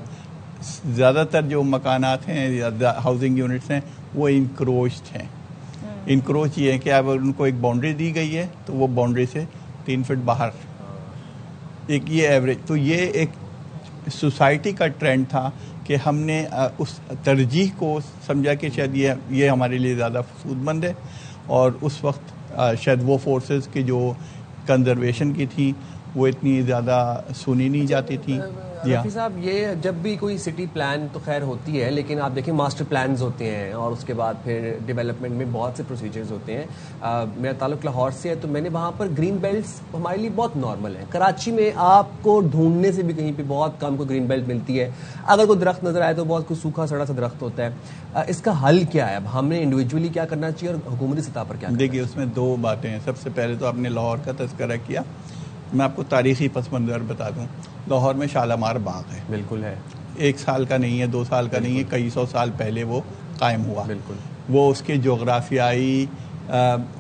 Speaker 14: زیادہ تر جو مکانات ہیں یا ہاؤسنگ یونٹس ہیں وہ انکروچڈ ہیں. انکروچ یہ ہے کہ اب ان کو ایک باؤنڈری دی گئی ہے تو وہ باؤنڈری سے 3 فٹ باہر ایک یہ ایوریج. تو یہ ایک سوسائٹی کا ٹرینڈ تھا کہ ہم نے اس ترجیح کو سمجھا کہ شاید یہ ہمارے لیے زیادہ فسود مند ہے, اور اس وقت شاید وہ فورسز کی جو کنزرویشن کی تھیں وہ اتنی زیادہ سنی نہیں جاتی تھیں.
Speaker 1: رفیع صاحب, یہ جب بھی کوئی سٹی پلان تو خیر ہوتی ہے, لیکن آپ دیکھیں ماسٹر پلانز ہوتے ہیں اور اس کے بعد پھر ڈیولپمنٹ میں بہت سے پروسیجرز ہوتے ہیں. میرا تعلق لاہور سے ہے تو میں نے وہاں پر گرین بیلٹس ہمارے لیے بہت نارمل ہیں. کراچی میں آپ کو ڈھونڈنے سے بھی کہیں پہ بہت کم کو گرین بیلٹ ملتی ہے. اگر کوئی درخت نظر آئے تو بہت کوئی سوکھا سڑا سا درخت ہوتا ہے. اس کا حل کیا ہے؟ اب ہم نے انڈیویجولی کیا کرنا چاہیے اور حکومتی سطح پر کیا؟
Speaker 14: دیکھیے اس میں 2 باتیں ہیں. سب سے پہلے تو آپ نے لاہور کا تذکرہ کیا. میں آپ کو تاریخی پس منظر بتا دوں. لاہور میں شالامار باغ ہے.
Speaker 1: بالکل ہے.
Speaker 14: 1 سال کا نہیں ہے, 2 سال کا نہیں ہے, کئی 100 سال پہلے وہ قائم ہوا.
Speaker 1: بالکل.
Speaker 14: وہ اس کے جغرافیائی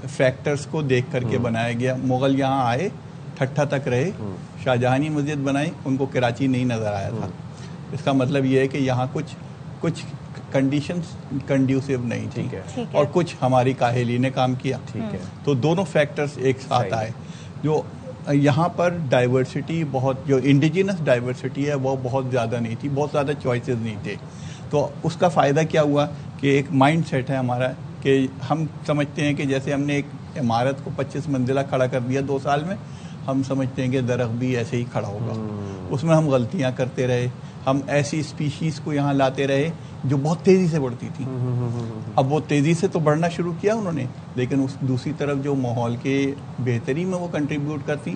Speaker 14: فیکٹرز کو دیکھ کر کے بنایا گیا. مغل یہاں آئے, ٹھٹھا تک رہے, شاہجہانی مسجد بنائی, ان کو کراچی نہیں نظر آیا تھا. اس کا مطلب یہ ہے کہ یہاں کچھ کنڈیشنز کنڈیوسیو نہیں تھی اور کچھ ہماری کاہلی نے کام کیا. تو دونوں فیکٹرز ایک ساتھ آئے. جو یہاں پر ڈائیورسٹی بہت, جو انڈیجینس ڈائیورسٹی ہے وہ بہت زیادہ نہیں تھی, بہت زیادہ چوائسیز نہیں تھے. تو اس کا فائدہ کیا ہوا کہ ایک مائنڈ سیٹ ہے ہمارا کہ ہم سمجھتے ہیں کہ جیسے ہم نے ایک عمارت کو 25 منزلہ کھڑا کر دیا 2 سال میں, ہم سمجھتے ہیں کہ درخت بھی ایسے ہی کھڑا ہوگا. اس میں ہم غلطیاں کرتے رہے. ہم ایسی اسپیشیز کو یہاں لاتے رہے جو بہت تیزی سے بڑھتی تھی. اب وہ تیزی سے تو بڑھنا شروع کیا انہوں نے, لیکن اس دوسری طرف جو ماحول کے بہتری میں وہ کنٹریبیوٹ کرتی